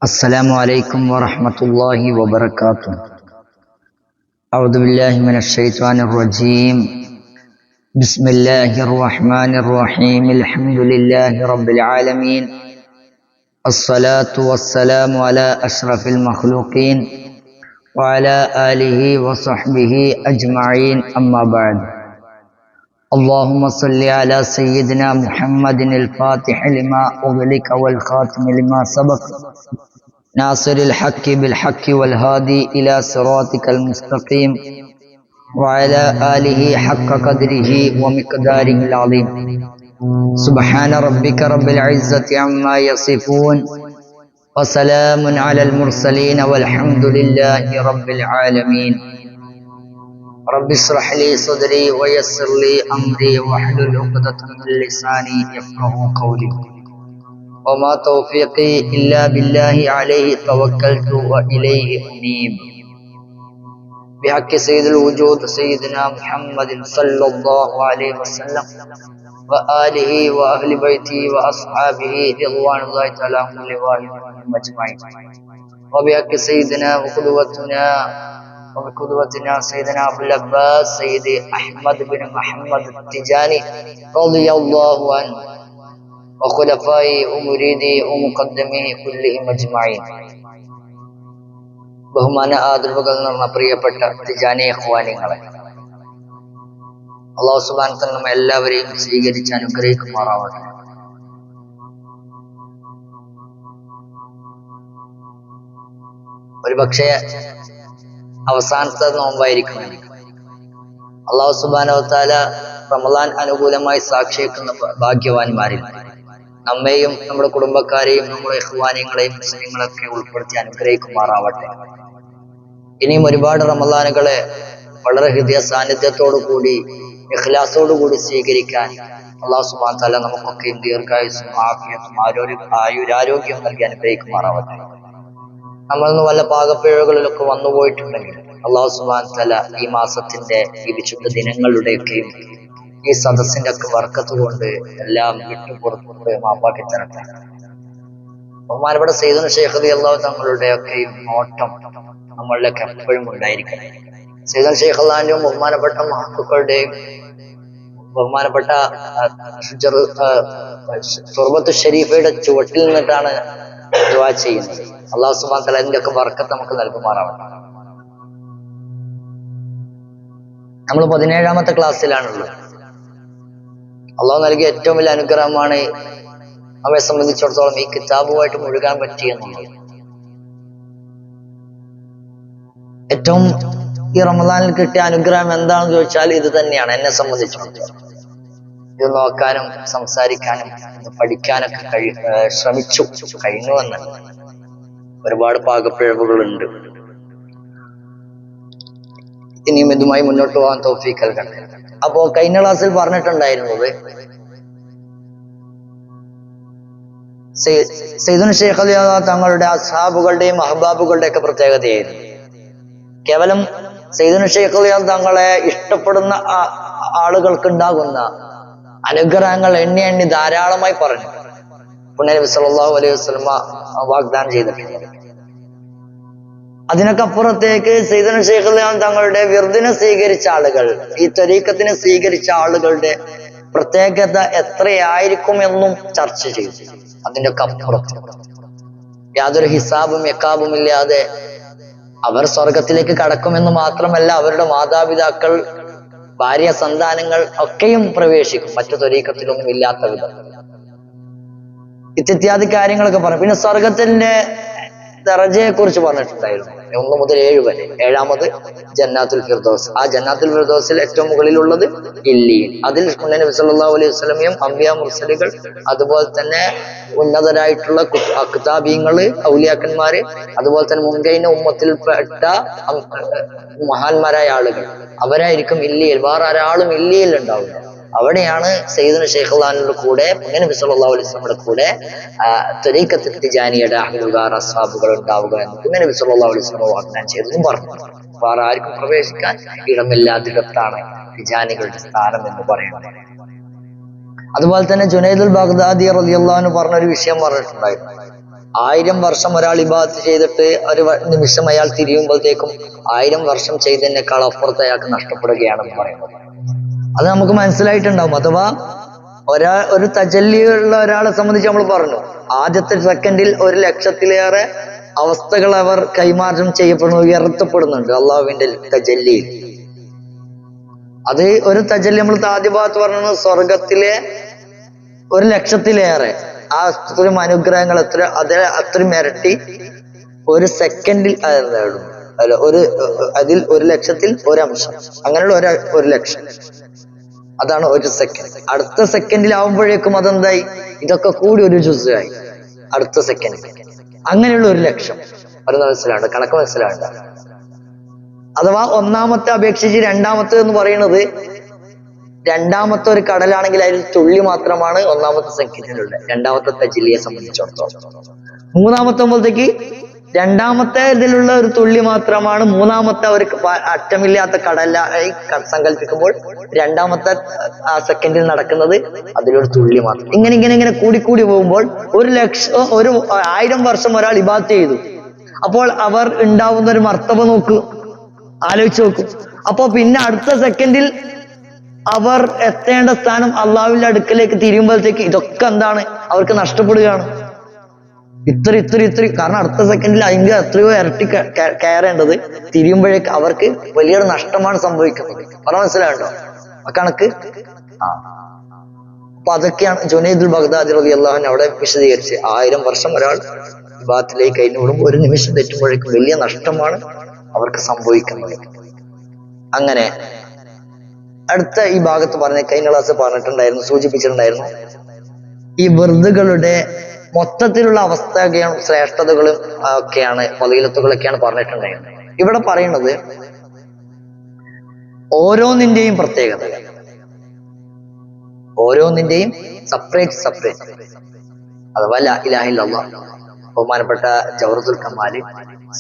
السلام عليكم ورحمة الله وبركاته. أعوذ بالله من الشيطان الرجيم. بسم الله الرحمن الرحيم. الحمد لله رب العالمين. الصلاة والسلام على أشرف المخلوقين وعلى آله وصحبه أجمعين. أما بعد. اللهم صل على سيدنا محمد الفاتح لما أغلق والخاتم لما سبق ناصر الحق بالحق والهادي إلى صراطك المستقيم وعلى آله حق قدره ومقداره العظيم. سبحان ربك رب العزة عما يصفون وسلام على المرسلين والحمد لله رب العالمين. رب اشرح لي صدري ويسر لي أمري واحلل عقدة من لساني يفقهوا قولي. وما توفيقي إلا بالله عليه توكلت وإليه أنيب. بحق سيد الوجود سيدنا محمد صلى الله عليه وسلم وآله وأهل بيته وأصحابه رضوان الله تعالى عنهم ولواهم أجمعين. وبحق سيدنا وقدوتنا سيدنا أبو العباس سيدي أحمد بن محمد التجاني رضي الله عنه وخلفائه ومريدي ومقدمي كلهم أجمعين. ബഹുമാന ആദരവുകൾ നിറഞ്ഞ പ്രിയപ്പെട്ട തിജാനി ഇഖ്വാനികളെ, അല്ലാഹു സുബ്ഹാനഹു വ തആല നമ്മെ എല്ലാവരെയും സ്വീകരിച്ച് അനുഗ്രഹിക്കുമാറാവട്ടെ. ഒരുപക്ഷെ അവസാനത്തെ നോമ്പായിരിക്കും. അല്ലാഹു സുബ്ഹാനഹു വ തആല റമളാൻ അനുകൂലമായി സാക്ഷിയാക്കുന്ന ഭാഗ്യവാന്മാരിൽ നമ്മെയും നമ്മുടെ കുടുംബക്കാരെയും നമ്മുടെ ഇഖ്വാനികളെയും മുസ്ലിങ്ങളൊക്കെ ഉൾപ്പെടുത്തി അനുഗ്രഹിക്കുമാറാവട്ടെ. ഇനിയും ഒരുപാട് റമളാനുകളെ വളരെ ഹൃദയ സാന്നിധ്യത്തോടു കൂടി ഇഖ്ലാസോടു കൂടി സ്വീകരിക്കാൻ അല്ലാഹു സുബ്ഹാനഹു വ തആല നമുക്കൊക്കെ ദീർഘായുസ്സും ആഫിയത്തും ആയുരാരോഗ്യം നൽകി അനുഗ്രഹിക്കുമാറാവട്ടെ. നമ്മളിന്ന് വല്ല പാകപ്പിഴകളിലൊക്കെ വന്നുപോയിട്ടുണ്ടെങ്കിൽ അല്ലാഹു സുബ്ഹാനഹു വ തആല ഈ മാസത്തിന്റെ ഈ വിശുദ്ധ ദിനങ്ങളുടെയൊക്കെയും ഈ സദസ്സിന്റെ ഒക്കെ ബർക്കത്ത് കൊണ്ട് എല്ലാം വിട്ടുപുറത്ത് മാപ്പാക്കി തരട്ടെ. ബഹുമാനപ്പെട്ട സയ്യിദുനാ ശൈഖ് റളിയല്ലാഹു തങ്ങളുടെ ഒക്കെയും നോട്ടം നമ്മളിലൊക്കെ എപ്പോഴും ഉണ്ടായിരിക്കണം. സയ്യിദുനാ ശൈഖ് അള്ളാഹിന്റെയും ബഹുമാനപ്പെട്ട മഹത്തുക്കളുടെയും ബഹുമാനപ്പെട്ട തുർബത്തു ഷരീഫയുടെ ചുവട്ടിൽ നിന്നിട്ടാണ് ദുആ ചെയ്യുന്നത്. അല്ലാഹു സുബ്ഹാനഹു വ തആല അതിന്റെ ഒക്കെ ബർക്കത്ത് നമുക്ക് നൽകുമാറാവട്ടെ. നമ്മൾ 17ാമത്തെ ക്ലാസ്സിലാണുള്ളത്. അള്ളാഹു നൽകിയ ഏറ്റവും വലിയ അനുഗ്രഹമാണ് നമ്മെ സംബന്ധിച്ചിടത്തോളം ഈ കിതാബുമായിട്ട് മുഴുകാൻ പറ്റിയെന്നുള്ളത്. ഏറ്റവും ഈ റമദാനിൽ കിട്ടിയ അനുഗ്രഹം എന്താണെന്ന് ചോദിച്ചാൽ ഇത് തന്നെയാണ്. എന്നെ സംബന്ധിച്ചിടത്തോളം ഇത് നോക്കാനും സംസാരിക്കാനും പഠിക്കാനൊക്കെ കഴിഞ്ഞുവെന്ന് ഒരുപാട് പാകപ്പിഴവുകളുണ്ട്. ഇനിയും ഇതുമായി മുന്നോട്ട് പോകാൻ തൗഫീഖ് നൽകട്ടെ. അപ്പോ കഴിഞ്ഞ ക്ലാസ്സിൽ പറഞ്ഞിട്ടുണ്ടായിരുന്നത് സയ്യിദുനാ ശൈഖ് റളിയല്ലാഹു തങ്ങളുടെ അസ്ഹാബുകളുടെയും അഹ്ബാബുകളുടെ ഒക്കെ പ്രത്യേകതയായിരുന്നു. കേവലം സയ്യിദുനാ ശൈഖ് റളിയല്ലാഹു തങ്ങളെ ഇഷ്ടപ്പെടുന്ന ആളുകൾക്ക് ഉണ്ടാകുന്ന അനുഗ്രഹങ്ങൾ എണ്ണി എണ്ണി ധാരാളമായി പറഞ്ഞു പുണ്യനബി സല്ലല്ലാഹു അലൈഹി വസല്ലം വാഗ്ദാനം ചെയ്തിട്ടുണ്ട്. അതിനൊക്കെ അപ്പുറത്തേക്ക് സയ്യിദുനാ ശൈഖ് റളിയല്ലാഹു തങ്ങളുടെ വിർദിനെ സ്വീകരിച്ച ആളുകൾ, ഈ ത്വരീഖത്തിനെ സ്വീകരിച്ച ആളുകളുടെ പ്രത്യേകത എത്രയായിരിക്കും എന്നും ചർച്ച ചെയ്തു. അതിന്റെ ഒക്കെ അപ്പുറത്ത് യാതൊരു ഹിസാബും യക്കാബും ഇല്ലാതെ അവർ സ്വർഗത്തിലേക്ക് കടക്കുമെന്ന് മാത്രമല്ല, അവരുടെ മാതാപിതാക്കൾ, ഭാര്യ, സന്താനങ്ങൾ ഒക്കെയും പ്രവേശിക്കും, മറ്റു ത്വരീഖത്തിലൊന്നും ഇല്ലാത്ത വിധം. ഇത്യാദി കാര്യങ്ങളൊക്കെ പറഞ്ഞു. പിന്നെ സ്വർഗത്തിന്റെ ദറജയെ കുറിച്ച് പറഞ്ഞിട്ടുണ്ടായിരുന്നു. 1 മുതൽ 7 വരെ. 7ാമത് ജന്നാത്തുൽ ഫിർദൗസ്. ആ ജന്നാത്തുൽ ഫിർദൗസിൽ ഏറ്റവും മുകളിലുള്ളത് ഇല്ലീൻ. അതിൽ നബി സല്ലല്ലാഹു അലൈഹി വസല്ലമയും അംബിയാ മുർസലുകൾ, അതുപോലെ തന്നെ ഉന്നതരായിട്ടുള്ള അക്താബീങ്ങള്, ഔലിയാക്കന്മാര്, അതുപോലെ തന്നെ മുൻകഴിഞ്ഞ ഉമ്മത്തിൽപ്പെട്ട മഹാന്മാരായ ആളുകൾ, അവരായിരിക്കും ഇല്ലിയിൽ. വേറെ ഒരാളും ഇല്ലിയിൽ ഉണ്ടാവില്ല. അവിടെയാണ് സയ്യിദുനാ ശൈഖ് അള്ളാഹിന്റെ കൂടെ നബി സല്ലല്ലാഹു അലൈഹി വസല്ലമയുടെ കൂടെ ത്വരീഖത്തുൽ തിജാനിയുടെ അഹ്ലുകാർ അസ്ഹാബുകൾ ഉണ്ടാവുക എന്ന് നബി സല്ലല്ലാഹു അലൈഹി വസല്ലം വാഗ്ദാനം ചെയ്തതും പറഞ്ഞു. വേറെ ആർക്കും പ്രവേശിക്കാൻ ഇടമില്ലാത്തിടത്താണ് തിജാനികളുടെ സ്ഥാനം എന്ന് പറയുന്നത്. അതുപോലെ തന്നെ ജുനൈദുൽ ബഗ്ദാദി റളിയല്ലാഹു അൻഹു പറഞ്ഞൊരു വിഷയം പറഞ്ഞിട്ടുണ്ടായിരുന്നു. 1000 വർഷം ഒരാൾ ഇബാദത്ത് ചെയ്തിട്ട് ഒരു നിമിഷം അയാൾ തിരിയുമ്പോഴത്തേക്കും 1000 വർഷം ചെയ്തതിനേക്കാൾ അപ്പുറത്ത് അയാൾക്ക് നഷ്ടപ്പെടുകയാണെന്ന് പറയുന്നത്. അത് നമുക്ക് മനസ്സിലായിട്ടുണ്ടാവും. അഥവാ ഒരു തജല്ലിയുള്ള ഒരാളെ സംബന്ധിച്ച് നമ്മൾ പറഞ്ഞു, ആദ്യത്തെ സെക്കൻഡിൽ 1,00,000-ലേറെ അവസ്ഥകൾ അവർ കൈമാറ്റം ചെയ്യപ്പെടുന്നു, ഉയർത്തപ്പെടുന്നുണ്ട് അള്ളാഹുവിന്റെ തജല്ലിയിൽ. അത് ഒരു തജല്ലി നമ്മൾ ആദ്യ ഭാഗത്ത് പറഞ്ഞത് സ്വർഗത്തിലെ 1,00,000-ലേറെ ആ അത്രയും അനുഗ്രഹങ്ങൾ അത്രയും ഇരട്ടി ഒരു സെക്കൻഡിൽ നേടും. അതിൽ 1,00,000-ൽ 1 അംശം, അങ്ങനെയുള്ള 1,00,000. അതാണ് ഒരു സെക്കൻഡ്. അടുത്ത സെക്കൻഡിലാവുമ്പോഴേക്കും അതെന്തായി? ഇതൊക്കെ കൂടി ഒരു ജുസായി അടുത്ത സെക്കൻഡ്. അങ്ങനെയുള്ള 1,00,000. അത് മനസ്സിലാണ്ട്, കണക്ക് മനസ്സിലാണ്ട്. അഥവാ ഒന്നാമത്തെ അപേക്ഷിച്ച് രണ്ടാമത്തെ എന്ന് പറയുന്നത്, രണ്ടാമത്തെ ഒരു കടലാണെങ്കിൽ അതിൽ തുള്ളി മാത്രമാണ് ഒന്നാമത്തെ സെക്കൻഡിലുള്ള രണ്ടാമത്തെ തജ്ലിയെ സംബന്ധിച്ചിടത്തോളം. മൂന്നാമത്തെ ആകുമ്പോഴത്തേക്ക് രണ്ടാമത്തെ ഇതിലുള്ള ഒരു തുള്ളി മാത്രമാണ് മൂന്നാമത്തെ ഒരു അറ്റമില്ലാത്ത കടലായി സങ്കല്പിക്കുമ്പോൾ രണ്ടാമത്തെ ആ സെക്കൻഡിൽ നടക്കുന്നത് അതിലൊരു തുള്ളി മാത്രം. ഇങ്ങനെ കൂടി പോകുമ്പോൾ 1000 വർഷം ഒരാൾ ഇബാദത്ത് ചെയ്തു. അപ്പോൾ അവർ ഉണ്ടാവുന്ന ഒരു മർത്തബ നോക്കൂ, ആലോചിച്ച് നോക്കൂ. അപ്പോ പിന്നെ അടുത്ത സെക്കൻഡിൽ അവർ എത്തേണ്ട സ്ഥാനം അള്ളാഹുവിന്റെ അടുക്കലേക്ക് തിരിയുമ്പോഴത്തേക്ക് ഇതൊക്കെ എന്താണ്? അവർക്ക് നഷ്ടപ്പെടുകയാണ്. ഇത്ര കാരണം അടുത്ത സെക്കൻഡിൽ അതിന്റെ എത്രയോ ഇരട്ടി കയറേണ്ടത് തിരിയുമ്പോഴേക്ക് അവർക്ക് വലിയൊരു നഷ്ടമാണ് സംഭവിക്കുന്നത്. മനസ്സിലാകണ്ടോ ആ കണക്ക്? അപ്പൊ അതൊക്കെയാണ് ജുനൈദുൽ ബഗ്ദാദി റളിയല്ലാഹു അൻഹു അവിടെ വിശദീകരിച്ച്. 1000 വർഷം ഒരാൾ ഇബാദത്തിലേക്ക് കഴിഞ്ഞു വിടുമ്പോൾ 1 നിമിഷം തെറ്റുമ്പോഴേക്കും വലിയ നഷ്ടമാണ് അവർക്ക് സംഭവിക്കുന്നത്. അങ്ങനെ അടുത്ത ഈ ഭാഗത്ത് പറഞ്ഞ കഴിഞ്ഞ ക്ലാസ് പറഞ്ഞിട്ടുണ്ടായിരുന്നു, സൂചിപ്പിച്ചിട്ടുണ്ടായിരുന്നു, ഈ വെറുതുകളുടെ മൊത്തത്തിലുള്ള അവസ്ഥയൊക്കെയാണ്, ശ്രേഷ്ഠതകളും ഒക്കെയാണ്, ഫളീലത്തുകളൊക്കെയാണ് പറഞ്ഞിട്ടുണ്ടായിരുന്നത്. ഇവിടെ പറയുന്നത് ഓരോന്നിന്റെയും പ്രത്യേകതകൾ, ഓരോന്നിന്റെയും സെപ്പറേറ്റ് അഥവാ ലാ ഇലാഹ ഇല്ലല്ലാഹ്, ബഹുമാനപ്പെട്ട ജൗഹറത്തുൽ കമാല്,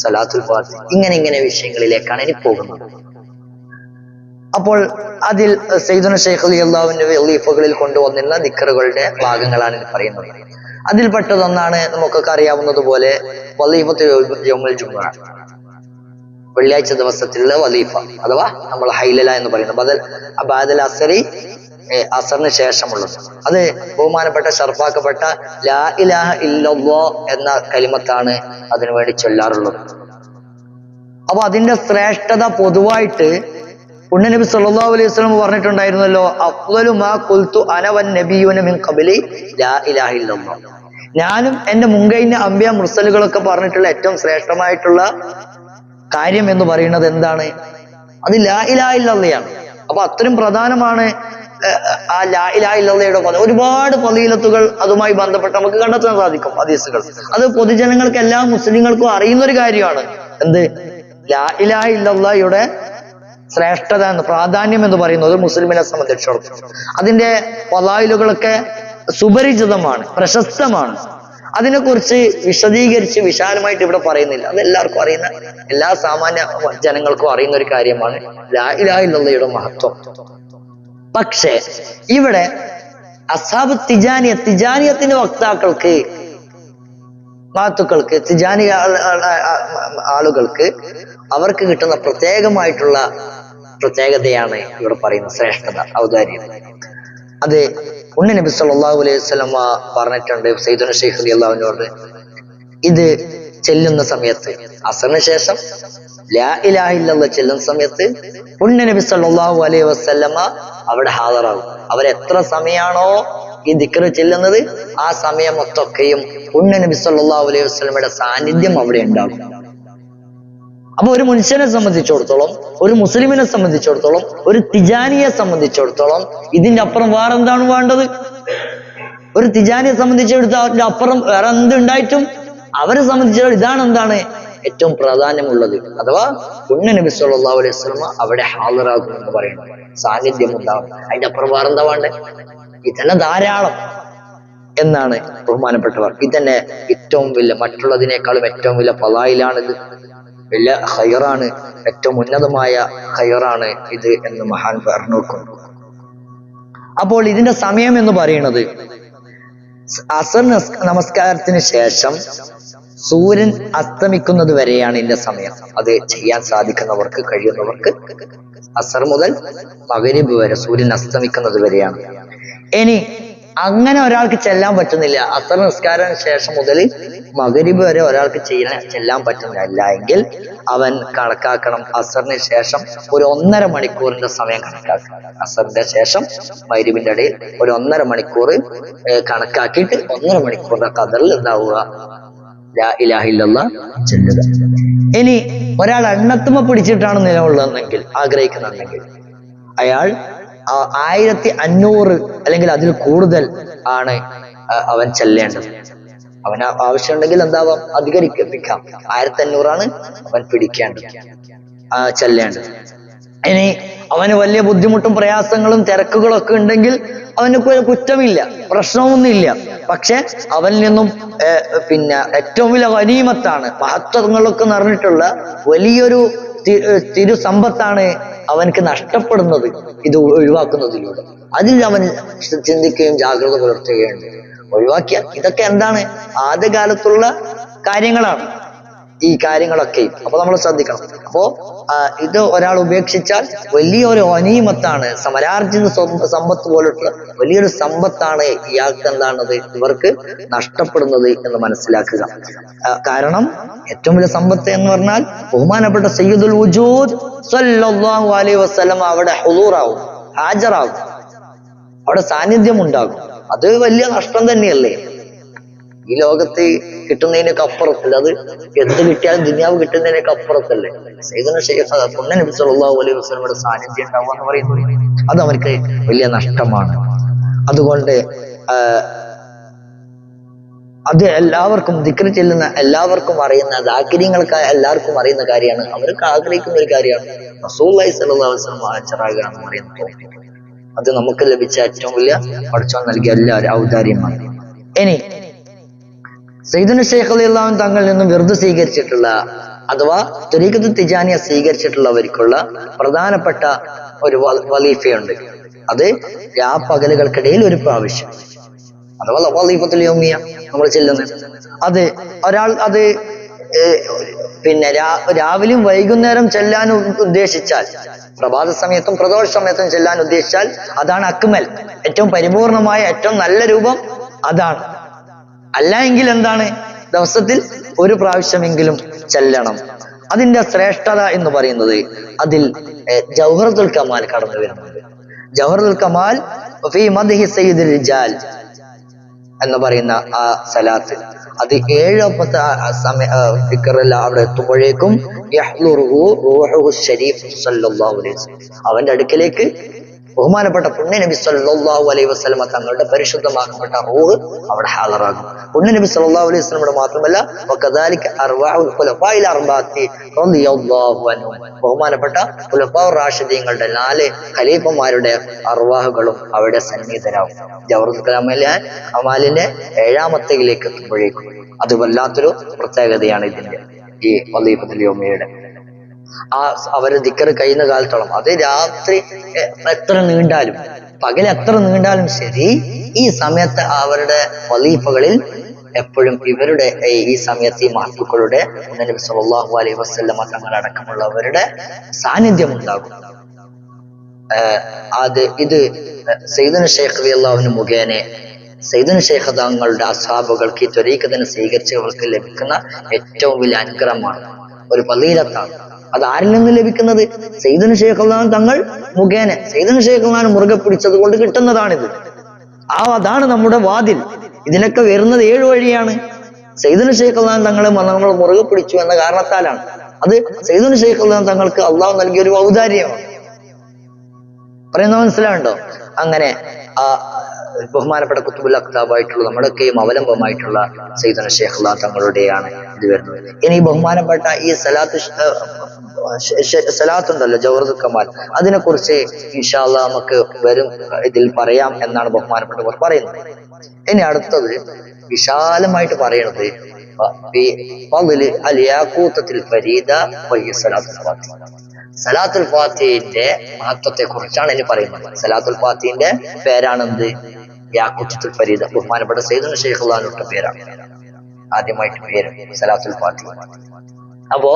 സലാത്തുൽ ഫാത്തിഹ, ഇങ്ങനെ വിഷയങ്ങളിലേക്കാണ് ഇനി പോകുന്നത്. അപ്പോൾ അതിൽ സയ്യിദുനാ ശൈഖ് റളിയല്ലാഹു അൻഹു വലീഫകളിൽ കൊണ്ടുവന്നിരുന്ന ദിക്റുകളുടെ ഭാഗങ്ങളാണ് ഇത് പറയുന്നത്. അതിൽപ്പെട്ടതൊന്നാണ് നമുക്കൊക്കെ അറിയാവുന്നതുപോലെ വലീഫത്തുൽ യൗമുൽ ജുമുഅ, വെള്ളിയാഴ്ച ദിവസത്തിലുള്ള വലീഫ അഥവാ നമ്മൾ ഹൈലല എന്ന് പറയുന്നത് ബഅദൽ അസ്രി, അസറിന് ശേഷമുള്ളത്. അത് ബഹുമാനപ്പെട്ട ഷർഫാക്കപ്പെട്ട ലാ ഇലാഹ ഇല്ലല്ലാഹ് എന്ന കലിമത്താണ് അതിനു വേണ്ടി ചൊല്ലാറുള്ളത്. അപ്പൊ അതിന്റെ ശ്രേഷ്ഠത പൊതുവായിട്ട് പുണ്യനബി സല്ലല്ലാഹു അലൈഹി വസല്ലം പറഞ്ഞിട്ടുണ്ടായിരുന്നല്ലോ, അഫ്ളലു മാ ഖുൽതു അന വൻ നബിയ്യൂന മിൻ ഖബ്ലി ലാ ഇലാഹ ഇല്ലല്ലാഹ്. ഞാനും എന്റെ മുൻകഴിഞ്ഞ അംബിയ മുർസലുകളൊക്കെ പറഞ്ഞിട്ടുള്ള ഏറ്റവും ശ്രേഷ്ഠമായിട്ടുള്ള കാര്യം എന്ന് പറയുന്നത് എന്താണ്? അത് ലാ ഇലാഹ ഇല്ലല്ലാഹയാണ്. അപ്പൊ അത്രയും പ്രധാനമാണ് ആ ലാ ഇലാഹ ഇല്ലല്ലാഹയുടെ ഒരുപാട് ഫളീലത്തുകൾ അതുമായി ബന്ധപ്പെട്ട് നമുക്ക് കണ്ടെത്താൻ സാധിക്കും ഹദീസുകൾ. അത് പൊതുജനങ്ങൾക്ക്, എല്ലാ മുസ്ലിങ്ങൾക്കും അറിയുന്ന ഒരു കാര്യമാണ്. എന്ത്? ലാ ഇലാഹ ഇല്ലല്ലാഹയുടെ ശ്രേഷ്ഠത എന്ന്, പ്രാധാന്യം എന്ന് പറയുന്നത് മുസ്ലിമിനെ സംബന്ധിച്ചിടത്തോളം അതിന്റെ ഫളായിലുകളൊക്കെ സുപരിചിതമാണ്, പ്രശസ്തമാണ്. അതിനെക്കുറിച്ച് വിശദീകരിച്ച് വിശാലമായിട്ട് ഇവിടെ പറയുന്നില്ല. അത് എല്ലാവർക്കും അറിയുന്ന, എല്ലാ സാമാന്യ ജനങ്ങൾക്കും അറിയുന്ന ഒരു കാര്യമാണ് ലാ ഇലാഹ ഇല്ലല്ലാഹയുടെ മഹത്വം. പക്ഷേ ഇവിടെ അസ്ഹാബ് തിജാനിയത്തിന്റെ വക്താക്കൾക്ക്, മാത്തുക്കൾക്ക്, തിജാനി ആളുകൾക്ക് അവർക്ക് കിട്ടുന്ന പ്രത്യേകമായിട്ടുള്ള പ്രത്യേകതയാണ് ഇവിടെ പറയുന്ന ശ്രേഷ്ഠത, ഔദാര്യം. അത് നബി സല്ലല്ലാഹു അലൈഹി വസല്ലം പറഞ്ഞിട്ടുണ്ട് സയ്യിദുനാ ശൈഖ് റളിയല്ലാഹു അൻഹുവോട്. ഇത് ചെല്ലുന്ന സമയത്ത്, അസറിന് ശേഷം ലാ ഇലാഹ ഇല്ലല്ലാഹ് ചെല്ലുന്ന സമയത്ത് നബി സല്ലല്ലാഹു അലൈഹി വസല്ലം അവിടെ ഹാജറാകും. അവരെത്ര സമയമാണോ ഈ ദിക്റ് ചെല്ലുന്നത് ആ സമയം മൊത്തമൊക്കെയും നബി സല്ലല്ലാഹു അലൈഹി വസല്ലമയുടെ സാന്നിധ്യം അവിടെ ഉണ്ടാകും. അപ്പൊ ഒരു മനുഷ്യനെ സംബന്ധിച്ചിടത്തോളം, ഒരു മുസ്ലിമിനെ സംബന്ധിച്ചിടത്തോളം, ഒരു തിജാനിയെ സംബന്ധിച്ചിടത്തോളം ഇതിന്റെ അപ്പുറം വേറെ എന്താണ് വേണ്ടത്? ഒരു തിജാനിയെ സംബന്ധിച്ചിടത്തോളം അതിന്റെ അപ്പുറം വേറെ എന്തുണ്ടായിട്ടും അവരെ സംബന്ധിച്ചിടത്തോളം ഇതാണ് എന്താണ് ഏറ്റവും പ്രാധാന്യമുള്ളത്. അഥവാ നബി സല്ലല്ലാഹു അലൈഹി വസല്ലം അവിടെ ഹാജറാകും എന്ന് പറയുന്നത്, സാന്നിധ്യം ഉണ്ടാവും. അതിന്റെ അപ്പുറം വേറെ എന്താ വേണ്ടേ? ഇതന്നെ ധാരാളം എന്നാണ് ബഹുമാനപ്പെട്ടവർ. ഇതന്നെ ഏറ്റവും വലിയ, മറ്റുള്ളതിനേക്കാളും ഏറ്റവും വലിയ ഫളായിലാണിത്, വലിയ ഖൈറാണ്, ഏറ്റവും ഉന്നതമായ ഖൈറാണ് ഇത് എന്ന് മഹാൻ പറഞ്ഞു വെക്കുന്നു. അപ്പോൾ ഇതിന്റെ സമയം എന്ന് പറയുന്നത് അസർ നമസ്കാരത്തിന് ശേഷം സൂര്യൻ അസ്തമിക്കുന്നത് വരെയാണ് ഇതിന്റെ സമയം. അത് ചെയ്യാൻ സാധിക്കുന്നവർക്ക്, കഴിയുന്നവർക്ക് അസർ മുതൽ മഗ്‌രിബ് വരെ, സൂര്യൻ അസ്തമിക്കുന്നത് വരെയാണ്. ഇനി അങ്ങനെ ഒരാൾക്ക് ചെല്ലാൻ പറ്റുന്നില്ല, അസർ നിസ്കാരത്തിന് ശേഷം മുതൽ മഗ്‌രിബ് വരെ ഒരാൾക്ക് ചെല്ലാൻ പറ്റുന്നില്ല എങ്കിൽ അവൻ കണക്കാക്കണം, അസറിന് ശേഷം ഒരു 1.5 മണിക്കൂറിന്റെ സമയം കണക്കാക്കണം. അസറിന്റെ ശേഷം മഗ്‌രിബിന്റെ ഇടയിൽ ഒരു 1.5 മണിക്കൂർ കണക്കാക്കിയിട്ട് 1.5 മണിക്കൂറിന്റെ ഖദറിൽ എന്താവുക, ലാ ഇലാഹ ഇല്ലല്ലാഹ് ചൊല്ലുക. ഇനി ഒരാൾ എണ്ണത്തുമ പിടിച്ചിട്ടാണ് നിലകൊള്ളുന്നതെങ്കിൽ, ആഗ്രഹിക്കുന്നുണ്ടെങ്കിൽ, അയാൾ 1500 അല്ലെങ്കിൽ അതിൽ കൂടുതൽ ആണ് അവൻ ചെല്ലേണ്ടത്. അവന് ആവശ്യമുണ്ടെങ്കിൽ എന്താവാം, അധികരിപ്പിക്കാം. 1500 ആണ് അവൻ പിടിക്കേണ്ടത്, ചെല്ലേണ്ടത്. ഇനി അവന് വലിയ ബുദ്ധിമുട്ടും പ്രയാസങ്ങളും തിരക്കുകളും ഒക്കെ ഉണ്ടെങ്കിൽ അവന് കുറ്റമില്ല, പ്രശ്നമൊന്നുമില്ല. പക്ഷെ അവനിൽ നിന്നും ഏറ്റവും വലിയ ഗനീമത്താണ്, മഹത്വങ്ങളൊക്കെ നിറഞ്ഞിട്ടുള്ള വലിയൊരു തിരുസമ്പത്താണ് അവനക്ക് നഷ്ടപ്പെടുന്നത് ഇത് ഒഴിവാക്കുന്നതിലൂടെ. അതിൽ അവൻ ചിന്തിക്കുകയും ജാഗ്രത പുലർത്തുകയും ഒഴിവാക്കിയാൽ ഇതൊക്കെ എന്താണ്, ആദ്യകാലത്തുള്ള കാര്യങ്ങളാണ് ഈ കാര്യങ്ങളൊക്കെയും. അപ്പൊ നമ്മൾ ശ്രദ്ധിക്കണം. അപ്പോ ഇത് ഒരാൾ ഉപേക്ഷിച്ചാൽ വലിയൊരു ഗനീമത്താണ്, സമരാർജിത സമ്പത്ത് പോലുള്ള വലിയൊരു സമ്പത്താണ് ഇയാൾക്ക് എന്താണത്, ഇവർക്ക് നഷ്ടപ്പെടുന്നത് എന്ന് മനസ്സിലാക്കുക. കാരണം ഏറ്റവും വലിയ സമ്പത്ത് എന്ന് പറഞ്ഞാൽ ബഹുമാനപ്പെട്ട സയ്യിദുൽ വജൂദ് സ്വല്ലല്ലാഹു അലൈഹി വസല്ലം അവിടെ ഹുളൂറാവും, ഹാജറാകും, അവിടെ സാന്നിധ്യം ഉണ്ടാകും. അത് വലിയ നഷ്ടം തന്നെയല്ലേ. ഈ ലോകത്ത് കിട്ടുന്നതിനൊക്കെ അപ്പുറത്തല്ല, അത് എന്ത് കിട്ടിയാലും ദുനിയാവ് കിട്ടുന്നതിനൊക്കെ അപ്പുറത്തല്ലേ സയ്യിദുനാ ശൈഖ് പുണ്യ നബി സല്ലല്ലാഹു അലൈഹി വസല്ലമയുടെ സാന്നിധ്യം ഉണ്ടാവുക എന്ന് പറയുന്നത്. അത് അവർക്ക് വലിയ നഷ്ടമാണ്. അതുകൊണ്ട് അത് എല്ലാവർക്കും, ദിക്ർ ചെല്ലുന്ന എല്ലാവർക്കും അറിയുന്ന, ദാകിരീങ്ങൾക്ക് എല്ലാവർക്കും അറിയുന്ന കാര്യമാണ്, അവർക്ക് ആഗ്രഹിക്കുന്ന ഒരു കാര്യമാണ് റസൂലുള്ളാഹി സ്വല്ലല്ലാഹു അലൈഹി വസല്ലം ഹാജറാകുക എന്ന് പറയുന്നത്. അത് നമുക്ക് ലഭിച്ച ഏറ്റവും വലിയ പടച്ചോൻ നൽകിയ എല്ലാവരും ഔദാര്യമാണ്. ഇനി സയ്യിദുനാ ശൈഖ് റളിയല്ലാഹു അൻഹു തങ്ങളിൽ നിന്നും വിർദ് സ്വീകരിച്ചിട്ടുള്ള അഥവാ ത്വരീഖത്തുൽ തിജാനിയ സ്വീകരിച്ചിട്ടുള്ളവർക്കുള്ള പ്രധാനപ്പെട്ട ഒരു വലീഫയുണ്ട്. അത് രാപ്പകലുകൾക്കിടയിൽ ഒരു പ്രാവശ്യം, അഥവാ വലീഫത്തുൽ യൗമിയ നമ്മൾ ചെല്ലുന്നത്. അത് ഒരാൾ അത് രാവിലെയും വൈകുന്നേരം ചെല്ലാൻ ഉദ്ദേശിച്ചാൽ, പ്രഭാത സമയത്തും പ്രദോഷ സമയത്തും ചെല്ലാൻ ഉദ്ദേശിച്ചാൽ അതാണ് അക്മൽ, ഏറ്റവും പരിപൂർണമായ ഏറ്റവും നല്ല രൂപം അതാണ്. അല്ല എങ്കിൽ എന്താണ്, ദിവസത്തിൽ ഒരു പ്രാവശ്യമെങ്കിലും ചെല്ലണം. അതിന്റെ ശ്രേഷ്ഠത എന്ന് പറയുന്നത് അതിൽ ജൗഹറത്തുൽ കമാൽ കടന്നു വരുന്നുണ്ട്. ജൗഹറത്തുൽ കമാൽ ഫീ മദ്ഹി സയ്യിദുൽ റിജാൽ എന്ന് പറയുന്ന ആ സലാത്ത്, അത് 7 സമയ അവിടെ എത്തുമ്പോഴേക്കും അവന്റെ അടുക്കലേക്ക് ബഹുമാനപ്പെട്ട പുണ്യ നബി സല്ലല്ലാഹു അലൈഹി വസല്ലമ തങ്ങളുടെ പരിശുദ്ധമാക്കപ്പെട്ട റൂഹ് അവിടെ ഹാജറാകും. പുണ്യ നബി സല്ലല്ലാഹു അലൈഹി വസല്ലമയുടെ മാത്രമല്ല, വകദാലിക അർവാഹുൽ ഖുലഫാഇൽ അർബഅത്തി റളിയല്ലാഹു അൻഹും, ബഹുമാനപ്പെട്ട ഖുലഫാഉർ റാഷിദീങ്ങളുടെ 4 ഖലീഫമാരുടെ അർവാഹുകളും അവിടെ സന്നിഹിതരാകും. ജൗഹറത്തുൽ കമാലിന്റെ 7ാമത്തേതിലേക്ക് എത്തുമ്പോഴേക്കും അത് വല്ലാത്തൊരു പ്രത്യേകതയാണ് ഇതിന്റെ, ഈ വലീഫത്തുൽ യൗമിയയുടെ. അവര് ദിക്ർ കഴിയുന്ന കാലത്തോളം, അത് രാത്രി എത്ര നീണ്ടാലും പകൽ എത്ര നീണ്ടാലും ശരി, ഈ സമയത്ത് അവരുടെ വലീഫകളിൽ എപ്പോഴും ഇവരുടെ ഈ സമയത്ത് ഈ മഹത്തുക്കളുടെ നബി സല്ലല്ലാഹു അലൈഹി വസല്ലമ തങ്ങളടക്കമുള്ളവരുടെ സാന്നിധ്യം ഉണ്ടാകും. ഇത് സയ്യിദുനാ ശൈഖ് റളിയല്ലാഹു അൻഹു മുഖേന സയ്യിദുനാ ശൈഖ് തങ്ങളുടെ അസ്ഹാബുകൾക്ക് ഈ ത്വരീഖത്തിനെ സ്വീകരിച്ചവർക്ക് ലഭിക്കുന്ന ഏറ്റവും വലിയ അനുഗ്രഹമാണ്, ഒരു ഫളീലത്താണ്. അത് ആരിൽ നിന്ന് ലഭിക്കുന്നത്? സയ്യിദുനാ ശൈഖ് റളിയല്ലാഹു അൻഹു തങ്ങൾ മുഖേന സയ്യിദുനാ ശൈഖ് റളിയല്ലാഹു അൻഹു മുറുകെ പിടിച്ചത് കൊണ്ട് കിട്ടുന്നതാണിത്. അതാണ് നമ്മുടെ വാതിൽ. ഇതിനൊക്കെ വരുന്നത് 7 വഴിയാണ്. സയ്യിദുനാ ശൈഖ് റളിയല്ലാഹു അൻഹു തങ്ങളെ നമ്മൾ മുറുകെ പിടിച്ചു എന്ന കാരണത്താലാണ്. അത് സയ്യിദുനാ ശൈഖ് റളിയല്ലാഹു അൻഹു തങ്ങൾക്ക് അള്ളാഹു നൽകിയ ഒരു ഔദാര്യമാണ്. പറയുന്ന മനസ്സിലാവുണ്ടോ? അങ്ങനെ ബഹുമാനപ്പെട്ട ഖുത്ബുൽ അഖ്താബായിട്ടുള്ള നമ്മുടെയൊക്കെയും അവലംബമായിട്ടുള്ള സയ്യിദുനാ ശൈഖ് റളിയല്ലാഹു അൻഹു തങ്ങളുടെയാണ് ഇത് വരുന്നത്. ഇനി ബഹുമാനപ്പെട്ട ഈ സലാത്ത് ഉണ്ടല്ലോ, ജൗഹറത്തുൽ കമാൽ, അതിനെ കുറിച്ച് ഇൻഷാ അല്ലാഹ് നമുക്ക് വരും ഇതിൽ പറയാം എന്നാണ് ബഹുമാനപ്പെട്ടവർ പറയുന്നത്. ഇനി അടുത്തത് വിശാലമായിട്ട് പറയുന്നത് സലാത്തുൽ ഫാത്തിഹയുടെ മഹത്വത്തെ കുറിച്ചാണ് ഇനി പറയുന്നത്. സലാത്തുൽ ഫാത്തിഹയുടെ പേരാണെന്ത്? യാഖൂത്തുൽ ഫരീദ. ബഹുമാനപ്പെട്ട സയ്യിദുനാ ശൈഖ് റളിയല്ലാഹു അൻഹുവിന്റെ പേരാണ്. ആദ്യമായിട്ട് പേര് സലാത്തുൽ ഫാത്തിഹ. അപ്പോ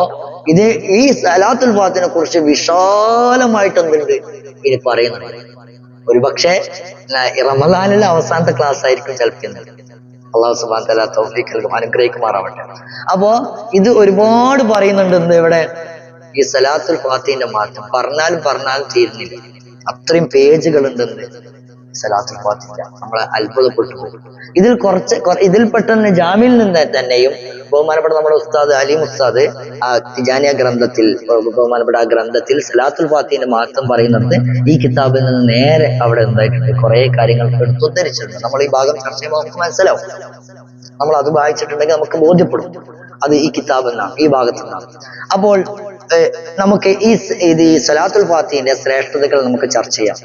ഇത് ഈ സലാത്തുൽ ഫാത്തിഹിനെ കുറിച്ച് വിശാലമായിട്ട് എന്തുണ്ട് ഇനി പറയുന്നുണ്ട്. ഒരുപക്ഷെ റമദാനിലെ അവസാനത്തെ ക്ലാസ് ആയിരിക്കും ചിലപ്പോൾ. അള്ളാഹു സുബ്ഹാനഹു വ തആല തൗഫീഖ് നൽകും, അനുഗ്രഹിക്കുമാറാവട്ടെ. അപ്പോ ഇത് ഒരുപാട് പറയുന്നുണ്ട്. എന്ത് ഇവിടെ ഈ സലാത്തുൽ ഫാത്തിഹിന്റെ മാറ്റം പറഞ്ഞാലും തീരുന്നില്ല. അത്രയും പേജുകൾ ഉണ്ടെന്ന് സലാത്തുൽ ഫാത്തിഹ. നമ്മളെ അത്ഭുതപ്പെട്ടു പോകും. ഇതിൽ പെട്ടെന്ന് ജാമിയിൽ നിന്ന് തന്നെയും ബഹുമാനപ്പെട്ട നമ്മുടെ ഉസ്താദ് അലീം ഉസ്താദ് ആ തിജാനിയ ഗ്രന്ഥത്തിൽ, ബഹുമാനപ്പെട്ട ആ ഗ്രന്ഥത്തിൽ സലാത്തുൽ ഫാത്തിഹിന്റെ മഹത്വം പറയുന്നത് ഈ കിതാബിൽ നിന്ന് നേരെ അവിടെ എന്തായിട്ടുണ്ട് കുറെ കാര്യങ്ങൾ എടുത്തുദ്ധരിച്ചിട്ടുണ്ട്. നമ്മൾ ഈ ഭാഗം ചർച്ച ചെയ്യുമ്പോൾ നമുക്ക് മനസ്സിലാവും. നമ്മൾ അത് വായിച്ചിട്ടുണ്ടെങ്കിൽ നമുക്ക് ബോധ്യപ്പെടും അത് ഈ കിതാബിൽ നിന്നാണ്, ഈ ഭാഗത്തു നിന്നാണ്. അപ്പോൾ നമുക്ക് ഈ സലാത്തുൽ ഫാത്തിഹിന്റെ ശ്രേഷ്ഠതകൾ നമുക്ക് ചർച്ച ചെയ്യാം.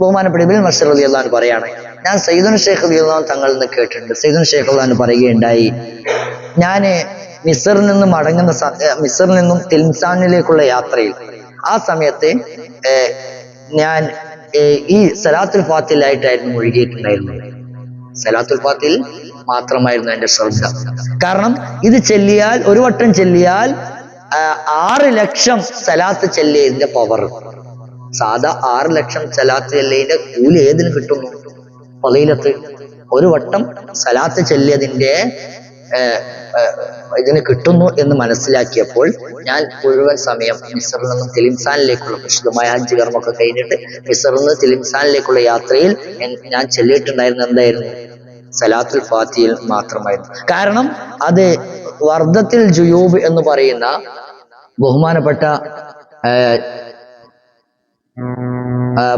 ബഹുമാനപ്പെട്ട ഇബ്നുൽ മസ്ഊദ് റളിയല്ലാഹു അൻഹു പറയാണ്, ഞാൻ സയ്യിദുന ശൈഖ് റളിയല്ലാഹു അൻഹു തങ്ങളിൽ നിന്ന് കേട്ടിട്ടുണ്ട്. സയ്യിദുന ശൈഖ് റളിയല്ലാഹു അൻഹു പറയുകയുണ്ടായി, ഞാന് മിസ്റിൽ നിന്നും തിൽമിസാനിലേക്കുള്ള യാത്രയിൽ ആ സമയത്ത് ഞാൻ ഈ സലാത്തുൽ ഫാത്തിഹിലായിട്ടായിരുന്നു ഒഴുകിയിട്ടുണ്ടായിരുന്നത്. സലാത്തുൽ ഫാത്തിഹിൽ മാത്രമായിരുന്നു എന്റെ ശ്രദ്ധ. കാരണം ഇത് ചെല്ലിയാൽ, ഒരു വട്ടം ചെല്ലിയാൽ 6 ലക്ഷം സലാത്ത് ചെല്ലിയതിന്റെ പവർ. സാധാ 6 ലക്ഷം സലാത്ത് ചെല്ലിയതിന്റെ കൂലി ഏതിന് കിട്ടുന്നു? ഫളീലത്ത്. ഒരു വട്ടം സലാത്ത് ചെല്ലിയതിന്റെ ഇതിന് കിട്ടുന്നു എന്ന് മനസ്സിലാക്കിയപ്പോൾ ഞാൻ മുഴുവൻ സമയം മിസ്റിൽ നിന്നും തിലിംസാനിലേക്കുള്ള വിശുദ്ധമായ ഹജ്ജ് കർമ്മൊക്കെ കഴിഞ്ഞിട്ട് മിസ്റിൽ നിന്ന് തിലിംസാനിലേക്കുള്ള യാത്രയിൽ ഞാൻ ചെല്ലിയിട്ടുണ്ടായിരുന്ന എന്തായിരുന്നു? സലാത്തുൽ ഫാത്തിഹിൽ മാത്രമായിരുന്നു. കാരണം അത് വർദ്ധത്തിൽ ജുയൂബ് എന്ന് പറയുന്ന ബഹുമാനപ്പെട്ട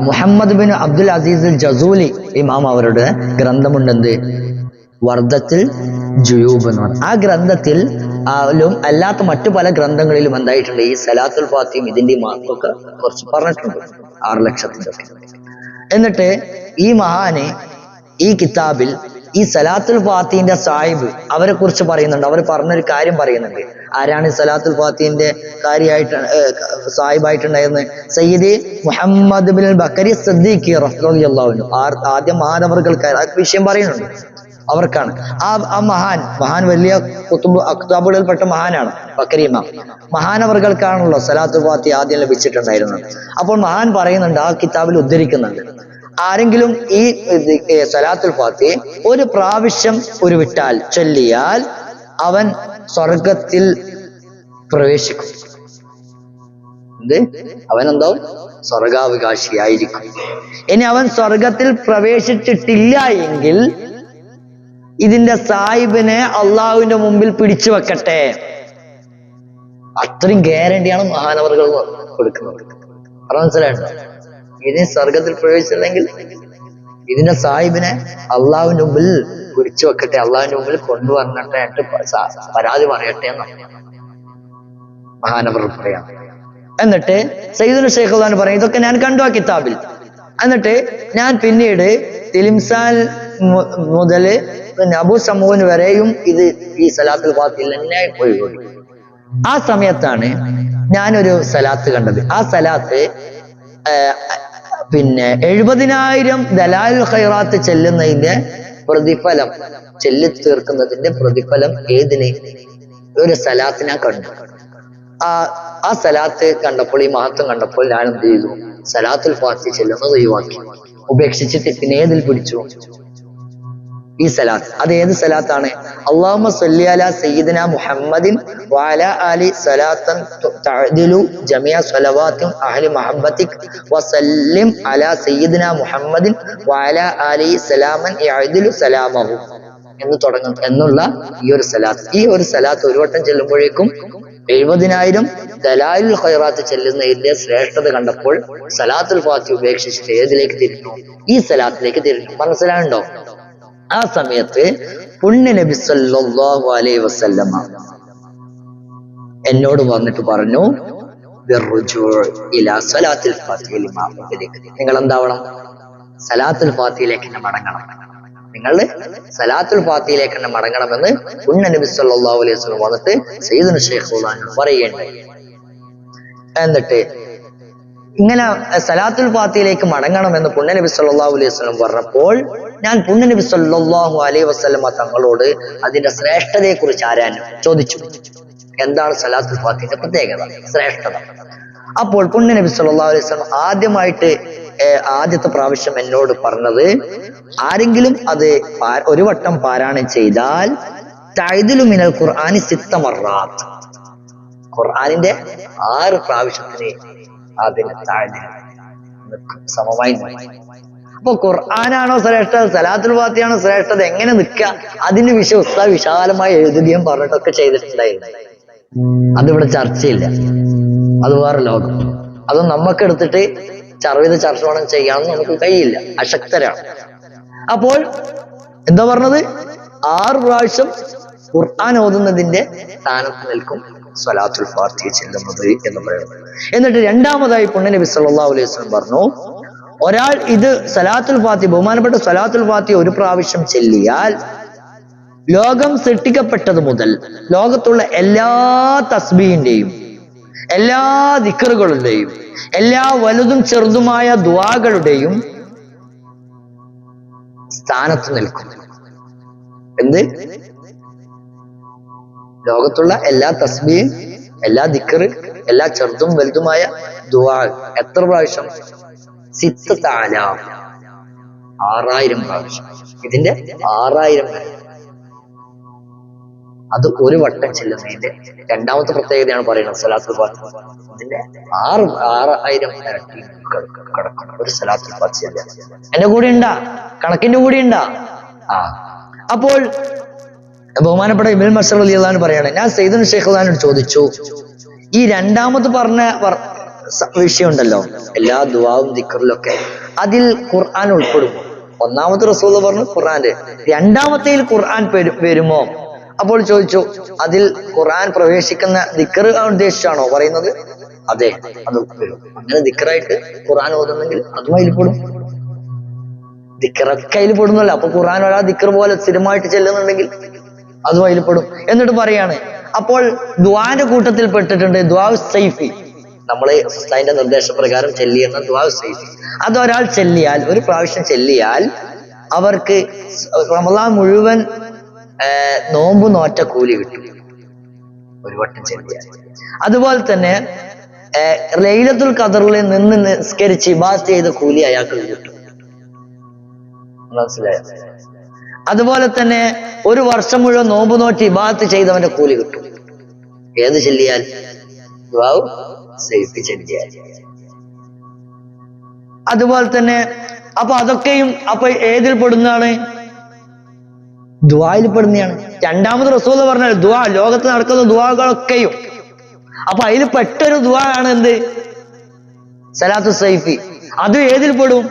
മുഹമ്മദ് ബിൻ അബ്ദുൽ അസീസ് അൽ ജസൂലി ഇമാം അവരുടെ ഗ്രന്ഥമുണ്ടെന്ത്? വർദ്ധത്തിൽ ജുയൂബ് എന്ന് പറഞ്ഞ ആ ഗ്രന്ഥത്തിൽ അല്ലാത്ത മറ്റു പല ഗ്രന്ഥങ്ങളിലും എന്തായിട്ടുണ്ട്? ഈ സലാത്തുൽ ഫാത്തിഹയും ഇതിന്റെ മഹത്വമൊക്കെ കുറച്ച് പറഞ്ഞിട്ടുണ്ട്, 6 ലക്ഷത്തിന്റെ ഒക്കെ. എന്നിട്ട് ഈ മഹാന് ഈ കിതാബിൽ ഈ സലാത്തുൽ ഫാത്തിഹിന്റെ സാഹിബ് അവരെ കുറിച്ച് പറയുന്നുണ്ട്. അവർ പറഞ്ഞൊരു കാര്യം പറയുന്നുണ്ട്. ആരാണ് സലാത്തുൽ ഫാത്തിഹിന്റെ കാര്യമായിട്ട് സാഹിബായിട്ടുണ്ടായിരുന്നത്? സയ്യിദ് മുഹമ്മദ് ബിൻ ബക്കരി സിദ്ദീഖി റളിയല്ലാഹു അൻഹു. ആദ്യം മഹാനവർകൾക്ക് വിഷയം പറയുന്നുണ്ട്, അവർക്കാണ്. ആ മഹാൻ വലിയ അക്താബുകളിൽപ്പെട്ട മഹാനാണ് ബക്കരി ഇമാം. മഹാനവർകൾക്കാണല്ലോ സലാത്തുൽ ഫാത്തിഹ ആദ്യം ലഭിച്ചിട്ടുണ്ടായിരുന്നത്. അപ്പോൾ മഹാൻ പറയുന്നുണ്ട്, ആ കിതാബിൽ ഉദ്ധരിക്കുന്നുണ്ട്, ആരെങ്കിലും ഈ സലാത്തുൽ ഫാത്തിഹ ഒരു പ്രാവശ്യം വിട്ടാൽ ചൊല്ലിയാൽ അവൻ സ്വർഗത്തിൽ പ്രവേശിക്കും. അവൻ എന്താവും? സ്വർഗാവകാശിയായിരിക്കും. ഇനി അവൻ സ്വർഗത്തിൽ പ്രവേശിച്ചിട്ടില്ല എങ്കിൽ ഇതിന്റെ സാഹിബിനെ അള്ളാഹുവിന്റെ മുമ്പിൽ പിടിച്ചു വെക്കട്ടെ. അത്രയും ഗ്യാരണ്ടിയാണ് മഹാനവറുകൾ കൊടുക്കുന്നത്. മനസ്സിലായിട്ടോ? ഇനി സ്വർഗത്തിൽ പ്രവേശിച്ചില്ലെങ്കിൽ ഇതിന്റെ സാഹിബിനെ അള്ളാഹുവിന്റെ മുമ്പിൽ പിടിച്ചു വെക്കട്ടെ, അള്ളാഹുവിന്റെ മുമ്പിൽ കൊണ്ടുവന്നിട്ട് പരാതി പറയട്ടെ എന്നാണ് മഹാനവർ പറയാം. എന്നിട്ട് സയ്യിദുൽ ശൈഖ് അള്ളാഹു പറയും, ഇതൊക്കെ ഞാൻ കണ്ടു ആ കിതാബിൽ. എന്നിട്ട് ഞാൻ പിന്നീട് തിലിംസാൻ മുതൽ അബൂ സമൂൻ വരെയും ഈ സലാത്തുൽ ഫാത്തിഹിൽ തന്നെ ഒഴുകി. ആ സമയത്താണ് ഞാനൊരു സലാത്ത് കണ്ടത്. ആ സലാത്ത് 70,000 ദലാലുൽ ഖൈറാത്ത് ചെല്ലുന്നതിന്റെ പ്രതിഫലം, ചെല്ലി തീർക്കുന്നതിന്റെ പ്രതിഫലം ഏതിന്? ഒരു സലാത്തിനെ കണ്ടു. ആ സലാത്ത് കണ്ടപ്പോൾ, ഈ മഹത്വം കണ്ടപ്പോൾ ഞാൻ എന്ത് ചെയ്തു? സലാത്തുൽ ഫാത്തിഹ ചെല്ലുന്നത് ഒഴിവാക്കി, ഉപേക്ഷിച്ചിട്ട് പിന്നെ ഏതിൽ പിടിച്ചു? ഈ സലാത്ത്. അത് ഏത് സലാത്താണ്? അല്ലാഹുമ്മ സ്വല്ലി അലാ സയ്യിദിന മുഹമ്മദിൻ വഅലാ ആലി സലാത്തൻ തഅദിലു ജമിഅ സ്വലവാത്തിൻ അഹ്ലി മഹബ്ബതിക് വസല്ലിം അലാ സയ്യിദിന മുഹമ്മദിൻ വഅലാ ആലി സലാമൻ യഅദിലു സലാമഹു എന്ന് തുടങ്ങും എന്നുള്ള ഈ ഒരു സലാത്ത്. ഈ ഒരു സലാത്ത് ഒരു വട്ടം ചെല്ലുമ്പോഴേക്കും 70,000 ദലാലുൽ ഖൈറാത്ത് ചെല്ലുന്നതിന്റെ ശ്രേഷ്ഠത കണ്ടപ്പോൾ സലാത്തുൽ ഫാത്തിഹ ഉപേക്ഷിച്ചിട്ട് ഏതിലേക്ക് തിരിഞ്ഞു? ഈ സലാത്തിലേക്ക് തിരിഞ്ഞു. മനസ്സിലാവുണ്ടോ? ആ സമയത്ത് പുണ്യ നബി സല്ലല്ലാഹു അലൈഹി വസല്ലമ എന്നോട് വന്നിട്ട് പറഞ്ഞു, ഇലാ സലാത്തുൽ ഫാത്തിഹ ലിമാ ഉഗ്ലിക. നിങ്ങൾ എന്താവണം? സലാത്തുൽ ഫാത്തിഹയിലേക്ക് തന്നെ മടങ്ങണം. നിങ്ങൾ സലാത്തുൽ ഫാത്തിഹയിലേക്ക് തന്നെ മടങ്ങണമെന്ന് പുണ്യ നബി സല്ലല്ലാഹു അലൈഹി വസല്ലം വന്നിട്ട് സയ്യിദുന ശൈഖ് ഖുർആൻ പറയുകയുണ്ടായി. എന്നിട്ട് ഇങ്ങനെ സലാത്തുൽ ഫാത്തിഹയിലേക്ക് മടങ്ങണമെന്ന് പുണ്യ നബി സല്ലല്ലാഹു അലൈഹി വസല്ലം പറഞ്ഞപ്പോൾ ഞാൻ പുണ്യനബി സല്ലല്ലാഹു അലൈഹി വസല്ലമ തങ്ങളോട് അതിന്റെ ശ്രേഷ്ഠതയെ കുറിച്ച് ചോദിച്ചു. എന്താണ് സലാത്തുൽ ഫാത്തിഹയുടെ പ്രത്യേകത, ശ്രേഷ്ഠത? അപ്പോൾ പുണ്യനബി സല്ലല്ലാഹു അലൈഹി വസല്ലം ആദ്യത്തെ പ്രാവശ്യം എന്നോട് പറഞ്ഞത്, ആരെങ്കിലും അത് ഒരു വട്ടം പാരായണം ചെയ്താൽ തഅദിലു മിനൽ ഖുർആനി 6 മർറാത്ത്, ഖുർആനിന്റെ 6 പ്രാവശ്യത്തിന് അതിന് സമമായി. അപ്പൊ ഖുർആനാണോ ശ്രേഷ്ഠത, സലാത്തുൽ ഫാത്തിഹയാണോ ശ്രേഷ്ഠത, എങ്ങനെ നിൽക്കുക? അതിന് വിശാലമായി എഴുതുകയും പറഞ്ഞിട്ടൊക്കെ ചെയ്തിട്ടുണ്ടായിരുന്നു. അതിവിടെ ചർച്ചയില്ല, അത് വേറെ ലോകം. അത് നമുക്കെടുത്തിട്ട് ചർച്ചോണം ചെയ്യാമെന്ന് നമുക്ക് കഴിയില്ല, അശക്തരാണ്. അപ്പോൾ എന്താ പറഞ്ഞത്? 6 പ്രാവശ്യം ഖുർആൻ ഓതുന്നതിന്റെ സ്ഥാനത്ത് നിൽക്കും സ്വലാത്തുൽ ഫാത്തിഹ ചെല്ലുന്നത് എന്ന് പറയുന്നത്. എന്നിട്ട് രണ്ടാമതായി പുണ്യനബി സല്ലല്ലാഹു അലൈഹി വസല്ലം പറഞ്ഞു, ഒരാൾ ഇത് സലാത്തുൽ ഫാത്തിഹ, ബഹുമാനപ്പെട്ട സലാത്തുൽ ഫാത്തിഹ ഒരു പ്രാവശ്യം ചെല്ലിയാൽ ലോകം സൃഷ്ടിക്കപ്പെട്ടത് മുതൽ ലോകത്തുള്ള എല്ലാ തസ്ബീഹിന്റെയും എല്ലാ ദിക്റുകളുടെയും എല്ലാ വലുതും ചെറുതുമായ ദുആകളുടെയും സ്ഥാനത്ത് നിൽക്കും. എന്ത്? ലോകത്തുള്ള എല്ലാ തസ്ബീഹ്, എല്ലാ ദിക്റ്, എല്ലാ ചെറുതും വലുതുമായ ദുആ എത്ര പ്രാവശ്യം? 6000 പ്രാവശ്യം. ഇതിന്റെ 6000 അത് ഒരു വട്ടം ചെല്ലുന്നതിന്റെ രണ്ടാമത്തെ പ്രത്യേകതയാണ് പറയുന്നത് സലാത്തുൽ ഫാത്തിഹ. ഇതിന്റെ 6000 ഇരട്ടി കടക്കും ഒരു സലാത്തുൽ ഫാത്തിഹ. എന്റെ കൂടെ ഉണ്ടാ? കണക്കിന്റെ കൂടെ ഉണ്ടാ? അപ്പോൾ ബഹുമാനപ്പെട്ട ഇബ്നുൽ മസ്ഊദ് റളിയല്ലാഹു അൻഹു പറയാണ്, ഞാൻ സയ്യിദുൽ ശൈഖുനോട് ചോദിച്ചു, ഈ രണ്ടാമത് പറഞ്ഞ വിഷയം ഉണ്ടല്ലോ, എല്ലാ ദുആവും ദിക്റിലൊക്കെ, അതിൽ ഖുർആൻ ഉൾപ്പെടും? ഒന്നാമത്തെ റസൂൽ പറഞ്ഞു ഖുർആന്റെ, രണ്ടാമത്തേൽ ഖുർആൻ വരുമോ? അപ്പോൾ ചോദിച്ചു, അതിൽ ഖുർആൻ പ്രവേശിക്കുന്ന ദിക്ർ ഉദ്ദേശിച്ചാണോ പറയുന്നത്? അതെ, അത് വരും. അങ്ങനെ ദിക്റായിട്ട് ഖുർആൻ ഓതുന്നെങ്കിൽ അതും അതിൽ പെടും. ദിക്റൊക്കെ അതിൽ പെടുന്നല്ലോ. അപ്പൊ ഖുർആൻ ഒരാ ദിക്ർ പോലെ സ്ഥിരമായിട്ട് ചെല്ലുന്നുണ്ടെങ്കിൽ അതും അതിൽ പെടും. എന്നിട്ട് പറയാണ്, അപ്പോൾ ദുആന്റെ കൂട്ടത്തിൽ പെട്ടിട്ടുണ്ട് ദുആ സൈഫി, നമ്മള് ഉസ്താദിന്റെ നിർദ്ദേശപ്രകാരം ചെല്ലിയെന്ന ദുആ സൈഫി. അതൊരാൾ ചെല്ലിയാൽ, ഒരു പ്രാവശ്യം ചെല്ലിയാൽ അവർക്ക് റമളാൻ മുഴുവൻ നോമ്പ് നോറ്റ കൂലി കിട്ടും, ഒരു വട്ടം ചെല്ലിയാൽ. അതുപോലെ തന്നെ ലൈലത്തുൽ ഖദറിൽ നിന്ന് നിസ്കരിച്ച് ഇബാദത്ത് ചെയ്ത കൂലി അയാൾക്ക് കിട്ടും. മനസ്സിലായോ? അതുപോലെ തന്നെ ഒരു വർഷം മുഴുവൻ നോമ്പ് നോറ്റ് ഇബാദത്ത് ചെയ്തവന്റെ കൂലി കിട്ടും. ഏത് ചെല്ലിയാൽ? ദുആ സൈഫി ചെല്ലിയാൽ. അതുപോലെ തന്നെ അപ്പൊ അതൊക്കെയും അപ്പൊ ഏതിൽ പെടുന്നതാണ്? ദുആയിൽ പെടുന്നതാണ്. രണ്ടാമത് റസൂൽ പറഞ്ഞാൽ ദുആ, ലോകത്ത് നടക്കുന്ന ദുആകളൊക്കെയും. അപ്പൊ അതിൽ പെട്ടൊരു ദുആ ആണ് എന്ത്? സലാത്തു സൈഫി. അത് ഏതിൽ പെടും?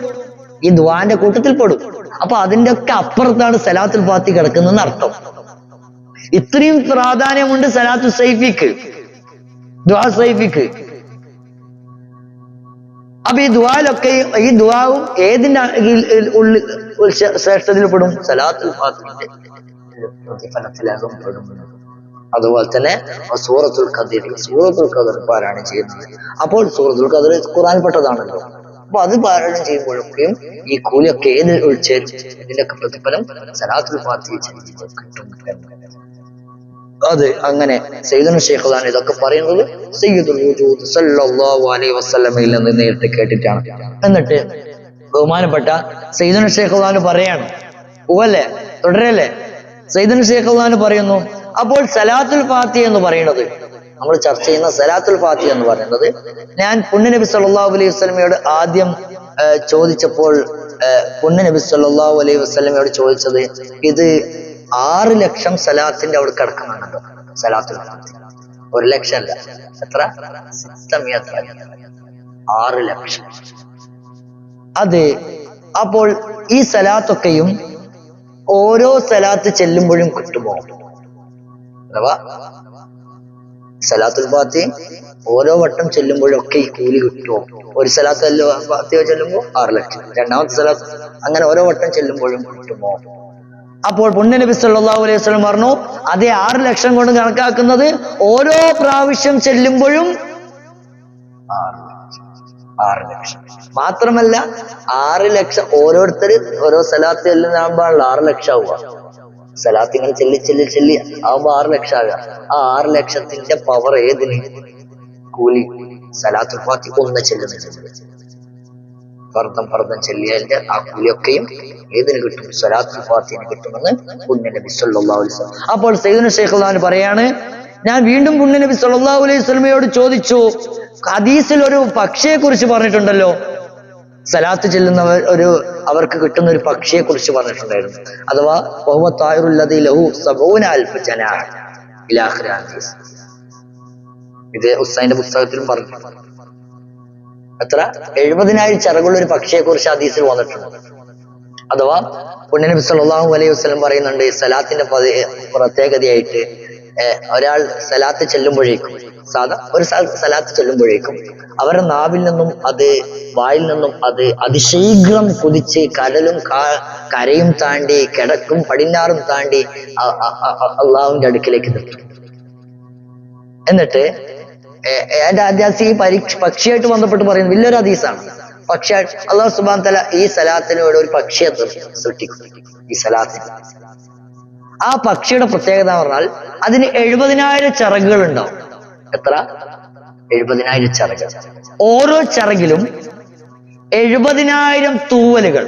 ഈ ദുആന്റെ കൂട്ടത്തിൽ പെടും. അപ്പൊ അതിന്റെ ഒക്കെ അപ്പുറത്താണ് സലാത്തുൽ ഫാത്തിഹ കിടക്കുന്നതെന്ന് അർത്ഥം. ഇത്രയും പ്രാധാന്യമുണ്ട് സലാത്തു സൈഫിക്ക്, ദുആ സൈഫിക്ക്. അപ്പൊ ഈ ദുആലൊക്കെയും, ഈ ദുആവും ഏതിന്റെ ഉള്ളിൽ ശ്രേഷ്ഠതയിൽ പെടും? സലാത്തുൽ ഫാത്തിഹയുടെ പ്രതിഫലത്തിലാകും പെടും. അതുപോലെ തന്നെ സൂറത്തുൽ ഖദർ പാരായണം ചെയ്യുന്നത്. അപ്പോൾ സൂറത്തുൽ ഖദർ ഖുർആനിൽപ്പെട്ടതാണല്ലോ. അപ്പൊ അത് പാരായണം ചെയ്യുമ്പോഴൊക്കെയും ഈ കൂലിയൊക്കെ ഏതിൽ ഉൾച്ചേരും? ഇതിന്റെയൊക്കെ പ്രതിഫലം സലാത്തുൽ ഫാത്തിഹ കിട്ടും. അത് അങ്ങനെ സയ്യിദുൽ ശൈഖുനാൻ ഇതൊക്കെ പറയുന്നത് സയ്യിദുൽ വജൂദ് സല്ലല്ലാഹു അലൈഹി വസല്ലമയിൽ നിന്ന് നേരിട്ട് കേട്ടിട്ടാണ്. എന്നിട്ട് ബഹുമാനപ്പെട്ട സയ്യിദുൽ ശൈഖുനാൻ പറയാണ്, ഓല്ലേ തുടരല്ലേ? സയ്യിദുൽ ശൈഖുനാൻ പറയുന്നു, അപ്പോൾ സലാത്തുൽ ഫാത്തിഹ എന്ന് പറയുന്നത്, നമ്മൾ ചർച്ച ചെയ്യുന്ന സലാത്തുൽ ഫാത്തിഹ എന്ന് പറയുന്നത്, ഞാൻ പുണ്യനബി സല്ലല്ലാഹു അലൈഹി വസല്ലമയോട് ആദ്യം ചോദിച്ചപ്പോൾ പുണ്യനബി സല്ലല്ലാഹു അലൈഹി വസല്ലമയോട് ചോദിച്ചത്, ഇത് 6 ലക്ഷം സലാത്തിന്റെ അവിടെ കിടക്കുന്നുണ്ടോ സലാത്തുൽ ഫാത്തിഹ? 1 ലക്ഷം അല്ല, എത്ര? 6 ലക്ഷം. അതെ. അപ്പോൾ ഈ സലാത്തൊക്കെയും ഓരോ സലാത്ത് ചെല്ലുമ്പോഴും കിട്ടുമോ? അഥവാ സലാത്തുൽ ഫാത്തിഹ ഓരോ വട്ടം ചെല്ലുമ്പോഴൊക്കെ ഈ കൂലി കിട്ടുമോ? ഒരു സലാത്ത് ഫാത്തിഹ ചെല്ലുമ്പോൾ 6 ലക്ഷം, രണ്ടാമത്തെ സലാത്ത്, അങ്ങനെ ഓരോ വട്ടം ചെല്ലുമ്പോഴും കിട്ടുമോ? അപ്പോൾ പുണ്യനബി സല്ലല്ലാഹു അലൈഹി വസല്ലം പറഞ്ഞു, അതേ 6 ലക്ഷം കൊണ്ട് കണക്കാക്കുന്നത് ഓരോ പ്രാവശ്യം ചെല്ലുമ്പോഴും 6 ലക്ഷം. 6 ലക്ഷം. മാത്രമല്ല 6 ലക്ഷം ഓരോരുത്തര് ഓരോ സലാത്ത് ചെല്ലുന്നാകുമ്പോഴാണല്ലോ 6 ലക്ഷം ആവുക. സലാത്ത് ഇങ്ങനെ ചെല്ലി ആവുമ്പോ 6 ലക്ഷം ആകുക. ആ 6 ലക്ഷത്തിന്റെ പവർ ഏതിന്? കൂലി സലാത്തുൽ ഫാത്തി ഒന്ന് ചെല്ലുന്നില്ല. ഫർദം ചെല്ലിയതിന്റെ ആ കൂലിയൊക്കെയും ഏതിന് കിട്ടും? സലാത്തുൽ ഫാത്തിഹിന് കിട്ടുമെന്ന് പുണ്യനബി സല്ലല്ലാഹു അലൈഹി വസല്ലം. അപ്പോൾ സയ്യിദുന ശൈഖുൽ പറയാണ്, ഞാൻ വീണ്ടും പുണ്യനബി സല്ലല്ലാഹു അലൈഹി വസല്ലമയോട് ചോദിച്ചു, ഹദീസിൽ ഒരു പക്ഷിയെ കുറിച്ച് പറഞ്ഞിട്ടുണ്ടല്ലോ, സലാത്ത് ചെല്ലുന്നവർ അവർക്ക് കിട്ടുന്ന ഒരു പക്ഷിയെ കുറിച്ച് പറഞ്ഞിട്ടുണ്ടായിരുന്നു. അഥവാ ഇത് ഉസ്താദിന്റെ പുസ്തകത്തിലും പറഞ്ഞു. എത്ര? 70,000 ചിറകുള്ള ഒരു പക്ഷിയെ കുറിച്ച് ഹദീസിൽ വന്നിട്ടുണ്ട്. അഥവാ പുണ്യനബി സല്ലല്ലാഹു അലൈഹി വസല്ലം പറയുന്നുണ്ട്, സലാത്തിന്റെ പ്രത്യേകതയായിട്ട് ഒരാൾ സലാത്ത് ചെല്ലുമ്പോഴേക്കും, ഒരു സലാത്ത് ചെല്ലുമ്പോഴേക്കും അവരുടെ നാവിൽ നിന്നും വായിൽ നിന്നും അതിശീഘ്രം കുതിച്ച് കടലും കരയും താണ്ടി കിഴക്കും പടിഞ്ഞാറും താണ്ടി അള്ളാഹുവിന്റെ അടുക്കിലേക്ക് എത്തും. എന്നിട്ട് ഈ പക്ഷിയായിട്ട് ബന്ധപ്പെട്ട് പറയുന്നത് വലിയൊരു ഹദീസാണ്. പക്ഷേ അല്ലാഹു സുബ്ഹാനഹു തആല ഈ സലാത്തിനോട് ഒരു പക്ഷിയെ സൃഷ്ടിക്കും. ഈ സലാത്തിന് ആ പക്ഷിയുടെ പ്രത്യേകത എന്ന് പറഞ്ഞാൽ അതിന് 70,000 ചിറകുകൾ ഉണ്ടാവും. എത്ര? 70,000 ചിറകുകൾ. ഓരോ ചിറകിലും 70,000 തൂവലുകൾ.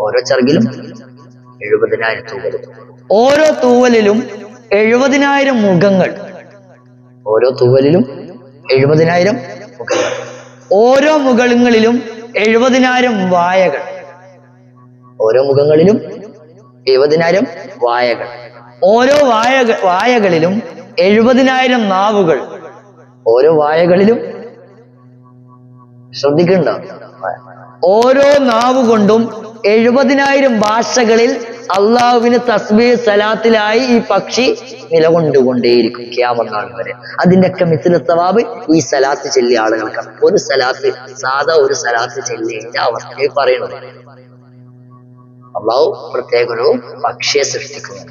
ഓരോ ചിറകിലും 70,000 തൂവലുകൾ. ഓരോ തൂവലിലും 70,000 മുഖങ്ങൾ. ഓരോ തൂവലിലും 70,000 മുഖങ്ങൾ. ഓരോ മുഖങ്ങളിലും 70,000 വായകൾ. ഓരോ മുഖങ്ങളിലും 70,000 വായകൾ. ഓരോ വായകളിലും 70,000 നാവുകൾ. ഓരോ വായകളിലും ശ്രദ്ധിക്കണ്ടോ? ഓരോ നാവ് കൊണ്ടും 70,000 ഭാഷകളിൽ അള്ളാഹുവിന് തസ്ബീഹ് സലാത്തിലായി ഈ പക്ഷി നിലകൊണ്ടുകൊണ്ടേയിരിക്കും ഖിയാമത്ത് നാൾ വരെ. അതിന്റെ ഒക്കെ മിസ്ല സവാബ് ഈ സലാത്ത് ചെല്ലിയ ആളുകൾക്കാണ്. ഒരു സലാത്ത്, സാധാ ഒരു സലാത്ത് ചെല്ലിയതിന്റെ അവസ്ഥയെ പറയുന്നത്. അള്ളാഹു പ്രത്യേക ഒരു പക്ഷിയെ സൃഷ്ടിക്കുന്നു.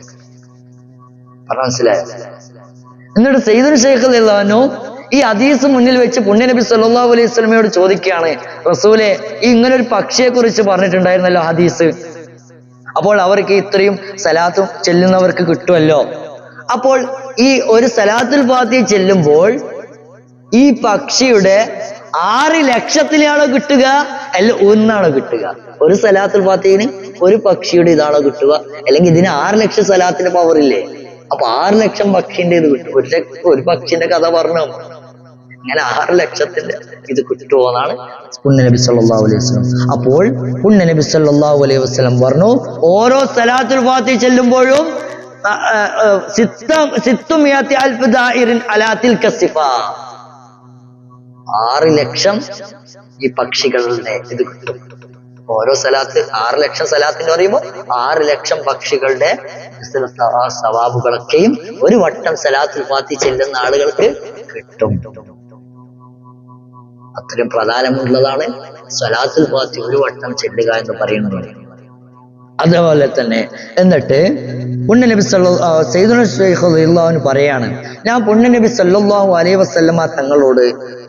മനസ്സിലായോ? എന്നിട്ട് സയ്യിദുൽ ശൈഖ് റളിയല്ലാഹു ഈ ഹദീസ് മുന്നിൽ വെച്ച് പുണ്യനബി സല്ലല്ലാഹു അലൈഹി വസല്ലമയോട് ചോദിക്കുകയാണ്, റസൂലെ, ഈ ഇങ്ങനെ ഒരു പക്ഷിയെ കുറിച്ച് പറഞ്ഞിട്ടുണ്ടായിരുന്നല്ലോ ഹദീസ്, അപ്പോൾ അവർക്ക് ഇത്രയും സലാത്തും ചെല്ലുന്നവർക്ക് കിട്ടുമല്ലോ. അപ്പോൾ ഈ ഒരു സലാത്തുൽ ഫാത്തിഹ ചെല്ലുമ്പോൾ ഈ പക്ഷിയുടെ 6 ലക്ഷത്തിലാണോ കിട്ടുക, അല്ല ഒന്നാണോ കിട്ടുക? ഒരു സലാത്തുൽ ഫാത്തിഹിന് ഒരു പക്ഷിയുടെ ഇതാണോ കിട്ടുക, അല്ലെങ്കിൽ ഇതിന് 6 ലക്ഷം സലാത്തിന്റെ പവർ ഇല്ലേ? അപ്പൊ 6 ലക്ഷം പക്ഷിന്റെ ഇത് കിട്ടും. ഒരു പക്ഷിന്റെ കഥ പറഞ്ഞു. ഇങ്ങനെ 6 ലക്ഷത്തിന്റെ ഇത് കിട്ടുമോ എന്നാണ് പുണ്യനബി സല്ലല്ലാഹു അലൈഹി വസല്ലം. അപ്പോൾ പുണ്യനബി സല്ലല്ലാഹു അലൈഹി വസല്ലം പറഞ്ഞു, ഓരോ സലാത്തുൽ ഫാത്തിഹ ചെല്ലുമ്പോഴും 6 ലക്ഷം ഈ പക്ഷികളുടെ ഇത് കിട്ടും. ഓരോ സലാത്ത് 6 ലക്ഷം സലാത്തിന് പറയുമ്പോൾ 6 ലക്ഷം പക്ഷികളുടെ സവാബുകളൊക്കെയും ഒരു വട്ടം സലാത്തുൽ ഫാത്തിഹ ചെല്ലുന്ന ആളുകൾക്ക് കിട്ടും. അത്രയും പ്രധാനമുള്ളതാണ് സലാത്തുൽ ഫാത്തിഹ ഒരു വട്ടം ചെല്ലുക എന്ന് പറയുന്നത്. അതുപോലെ തന്നെ എന്നിട്ട് പുണ്യനബി സയ്യിദുന ശൈഖ് റളിയല്ലാഹു പറയാണ്, ഞാൻ പുണ്യനബി സല്ലല്ലാഹു അലൈഹി വസല്ലമ തങ്ങളോട്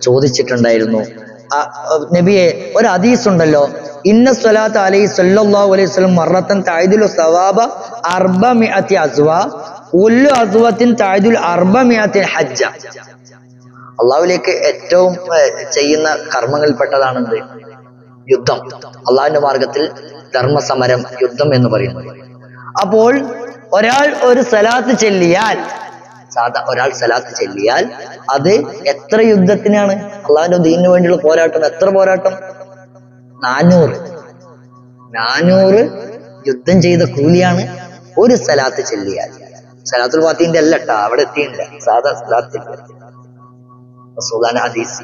ചോദിച്ചിട്ടുണ്ടായിരുന്നു, നബിയെ, ഒരു ഹദീസ് ഉണ്ടല്ലോ, ഇന്ന സ്വലാത്ത് അലൈഹി സല്ലല്ലാഹു അലൈഹി വസല്ലം മറത്തൻ തഅദിലു സവാബ 400 അസ്വ കുല്ലു അസ്വത്തിൻ തഅദിലു 400 ഹജ്ജ. അള്ളാഹുവിലേക്ക് ഏറ്റവും ചെയ്യുന്ന കർമ്മങ്ങളിൽപ്പെട്ടതാണെന്ത്? യുദ്ധം. അള്ളാഹുവിന്റെ മാർഗത്തിൽ ധർമ്മസമരം, യുദ്ധം എന്ന് പറയുന്നത്. അപ്പോൾ ഒരാൾ സലാത്ത് ചെല്ലിയാൽ അത് എത്ര യുദ്ധത്തിനാണ്? അള്ളാഹുവിന്റെ ദീനിന് വേണ്ടിയുള്ള പോരാട്ടം. എത്ര പോരാട്ടം? 400 യുദ്ധം ചെയ്ത കൂലിയാണ് ഒരു സലാത്ത് ചെല്ലിയാൽ. സലാത്തുൽ ഫാത്തിഹിന്റെ അല്ല ട്ടാ, അവിടെ എത്തിയില്ല, സാധാ സലാത്ത്. ഹദീസ്.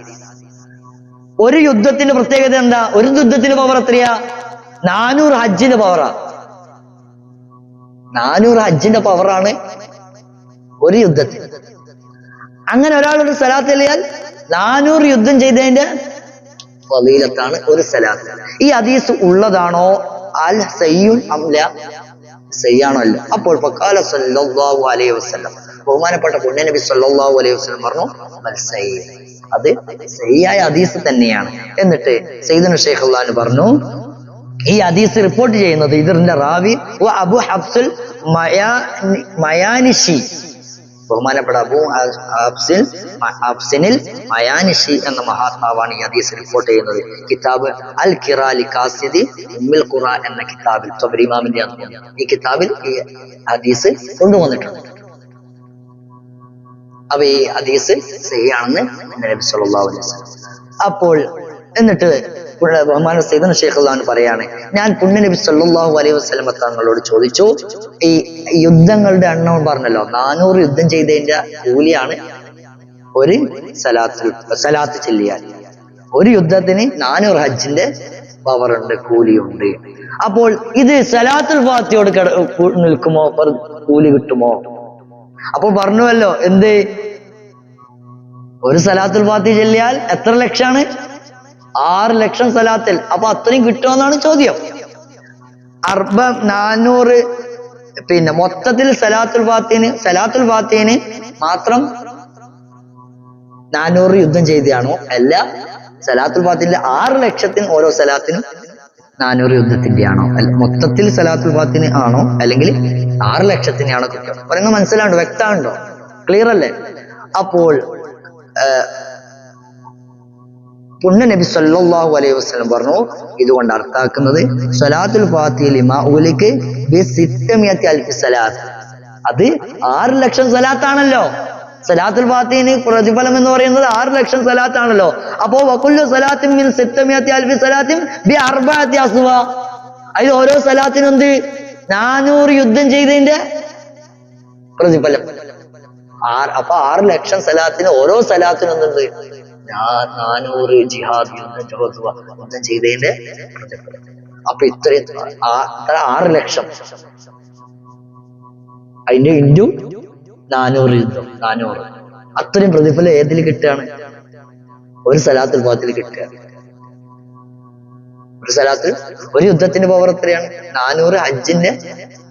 ഒരു യുദ്ധത്തിന്റെ പ്രത്യേകത എന്താ? ഒരു യുദ്ധത്തിന്റെ പവർ എത്രയാ? 400 ഹജ്ജിന്റെ പവറാ. 400 ഹജ്ജിന്റെ പവറാണ് ഒരു യുദ്ധത്തിന്. അങ്ങനെ ഒരാൾ ഒരു സലാത്ത് ചെല്ലിയാൽ 400 യുദ്ധം ചെയ്തതിന്റെ ഫളീലത്താണ് ഒരു സലാത്ത്. ഈ ഹദീസ് ഉള്ളതാണോ? അൽ സയ്യും അംല, സയ്യാണോ അല്ല? അപ്പോൾ ഫഖാല സല്ലല്ലാഹു അലൈഹി വസല്ലം, ബഹുമാനപ്പെട്ട പുണ്യനബി സല്ലല്ലാഹു അലൈഹി വസല്ലം പറഞ്ഞു, അത് സഹിയായ ഹദീസ് തന്നെയാണ്. എന്നിട്ട് സയ്യിദുനാ ശൈഖ് അള്ളാഹു പറഞ്ഞു, ഈ ഹദീസ് റിപ്പോർട്ട് ചെയ്യുന്നത് ഇതിന്റെ റാവി അബു ഹഫ്സുൽ മയാനിഷി, ബഹുമാനപ്പെട്ട അബു ഹഫ്സിനിൽ മയാനിഷി എന്ന മഹാത്മാവാണ് ഈ ഹദീസ് റിപ്പോർട്ട് ചെയ്യുന്നത്. കിതാബ് അൽ ഖിറാലി ഖാസിദി ഉമ്മുൽ ഖുറാൻ എന്ന കിതാബിൽ, തൊബരി ഇമാമിന്റെ ഈ കിതാബിൽ ഈ ഹദീസ് കൊണ്ടുവന്നിട്ടുണ്ട്. അപ്പൊ ഈ ഹദീസ് സഹിയാണെന്ന് നബി സല്ലല്ലാഹു അലൈഹി വസല്ലം. അപ്പോൾ എന്നിട്ട് ബഹുമാന സയ്യിദുനാ ശൈഖ് അള്ളാഹു പറയാണ്, ഞാൻ പുണ്യ നബി സല്ലല്ലാഹു അലൈഹി വസല്ലം തങ്ങളോട് ചോദിച്ചു, ഈ യുദ്ധങ്ങളുടെ എണ്ണം പറഞ്ഞല്ലോ, 400 യുദ്ധം ചെയ്തതിന്റെ കൂലിയാണ് ഒരു സലാത്ത് ചൊല്ലിയാൽ. ഒരു യുദ്ധത്തിന് 400 ഹജ്ജിന്റെ പവറുണ്ട്, കൂലിയുണ്ട്. അപ്പോൾ ഇത് സലാത്തുൽ ഫാത്തിഹയോട് നിൽക്കുമോ, കൂലി കിട്ടുമോ? അപ്പോൾ പറഞ്ഞുവല്ലോ, എന്ത്, ഒരു സലാത്തുൽ ഫാത്തിഹ ചൊല്ലിയാൽ എത്ര ലക്ഷമാണ്? 6 ലക്ഷം സലാത്തിൽ. അപ്പൊ അത്രയും കിട്ടുമെന്നാണ് ചോദ്യം. 400 പിന്നെ മൊത്തത്തിൽ സലാത്തുൽ ഫാത്തിഹിന് മാത്രം 400 യുദ്ധം ചെയ്തതാണോ? അല്ല, സലാത്തുൽ ഫാത്തിഹിന്റെ 6 ലക്ഷത്തിന് ഓരോ സലാത്തിനും 400 യുദ്ധത്തിന്റെ ആണോ? മൊത്തത്തിൽ സലാത്തുൽ ഫാത്തിഹിന് ആണോ, അല്ലെങ്കിൽ 6 ലക്ഷത്തിനാണോ കിട്ടുക? പറയുന്നത് മനസ്സിലാണ്ടോ? വ്യക്തമാണ്ടോ? ക്ലിയർ അല്ലേ? അപ്പോൾ പുണ്യ നബി സല്ലല്ലാഹു അലൈഹി വസല്ലം പറഞ്ഞു, ഇതുകൊണ്ട് അർത്ഥാക്കുന്നത് സലാത്തുൽ ഫാത്തിഹ ലിമാ ഉലിക ബി 600,000 സലാത്ത്, അത് 6 ലക്ഷം സലാത്താണല്ലോ. സലാത്തുൽ ഫാത്തിഹിന് പ്രതിഫലം എന്ന് പറയുന്നത് 6 ലക്ഷം സലാത്താണല്ലോ. അപ്പോ വകുല്ലു സലാത്തിൻ മിൻ 600,000 സലാത്തിൻ ബി 4 അസ്വ, അതിൽ ഓരോ സലാത്തിനും എന്ത്? 400 യുദ്ധം ചെയ്തതിന്റെ പ്രതിഫലം. അപ്പൊ 6 ലക്ഷം സലാത്തിന് ഓരോ സലാത്തിനും എന്തുണ്ട്? 400 ജിഹാദ് യുദ്ധം ചെയ്തതിന്റെ പ്രതിഫലം. അപ്പൊ ഇത്രയും 6 ലക്ഷം, അതിന്റെ ഇൻറ്റു 400 യുദ്ധം, 400, അത്രയും പ്രതിഫലം ഏതിൽ കിട്ടുകയാണ്? ഒരു സലാത്തുൽ ഫാത്തിഹിൽ കിട്ടുകയാണ്. ഒരു സലാത്ത്, ഒരു യുദ്ധത്തിന്റെ പവർ എത്രയാണ്? 400 ഹജ്ജിന്റെ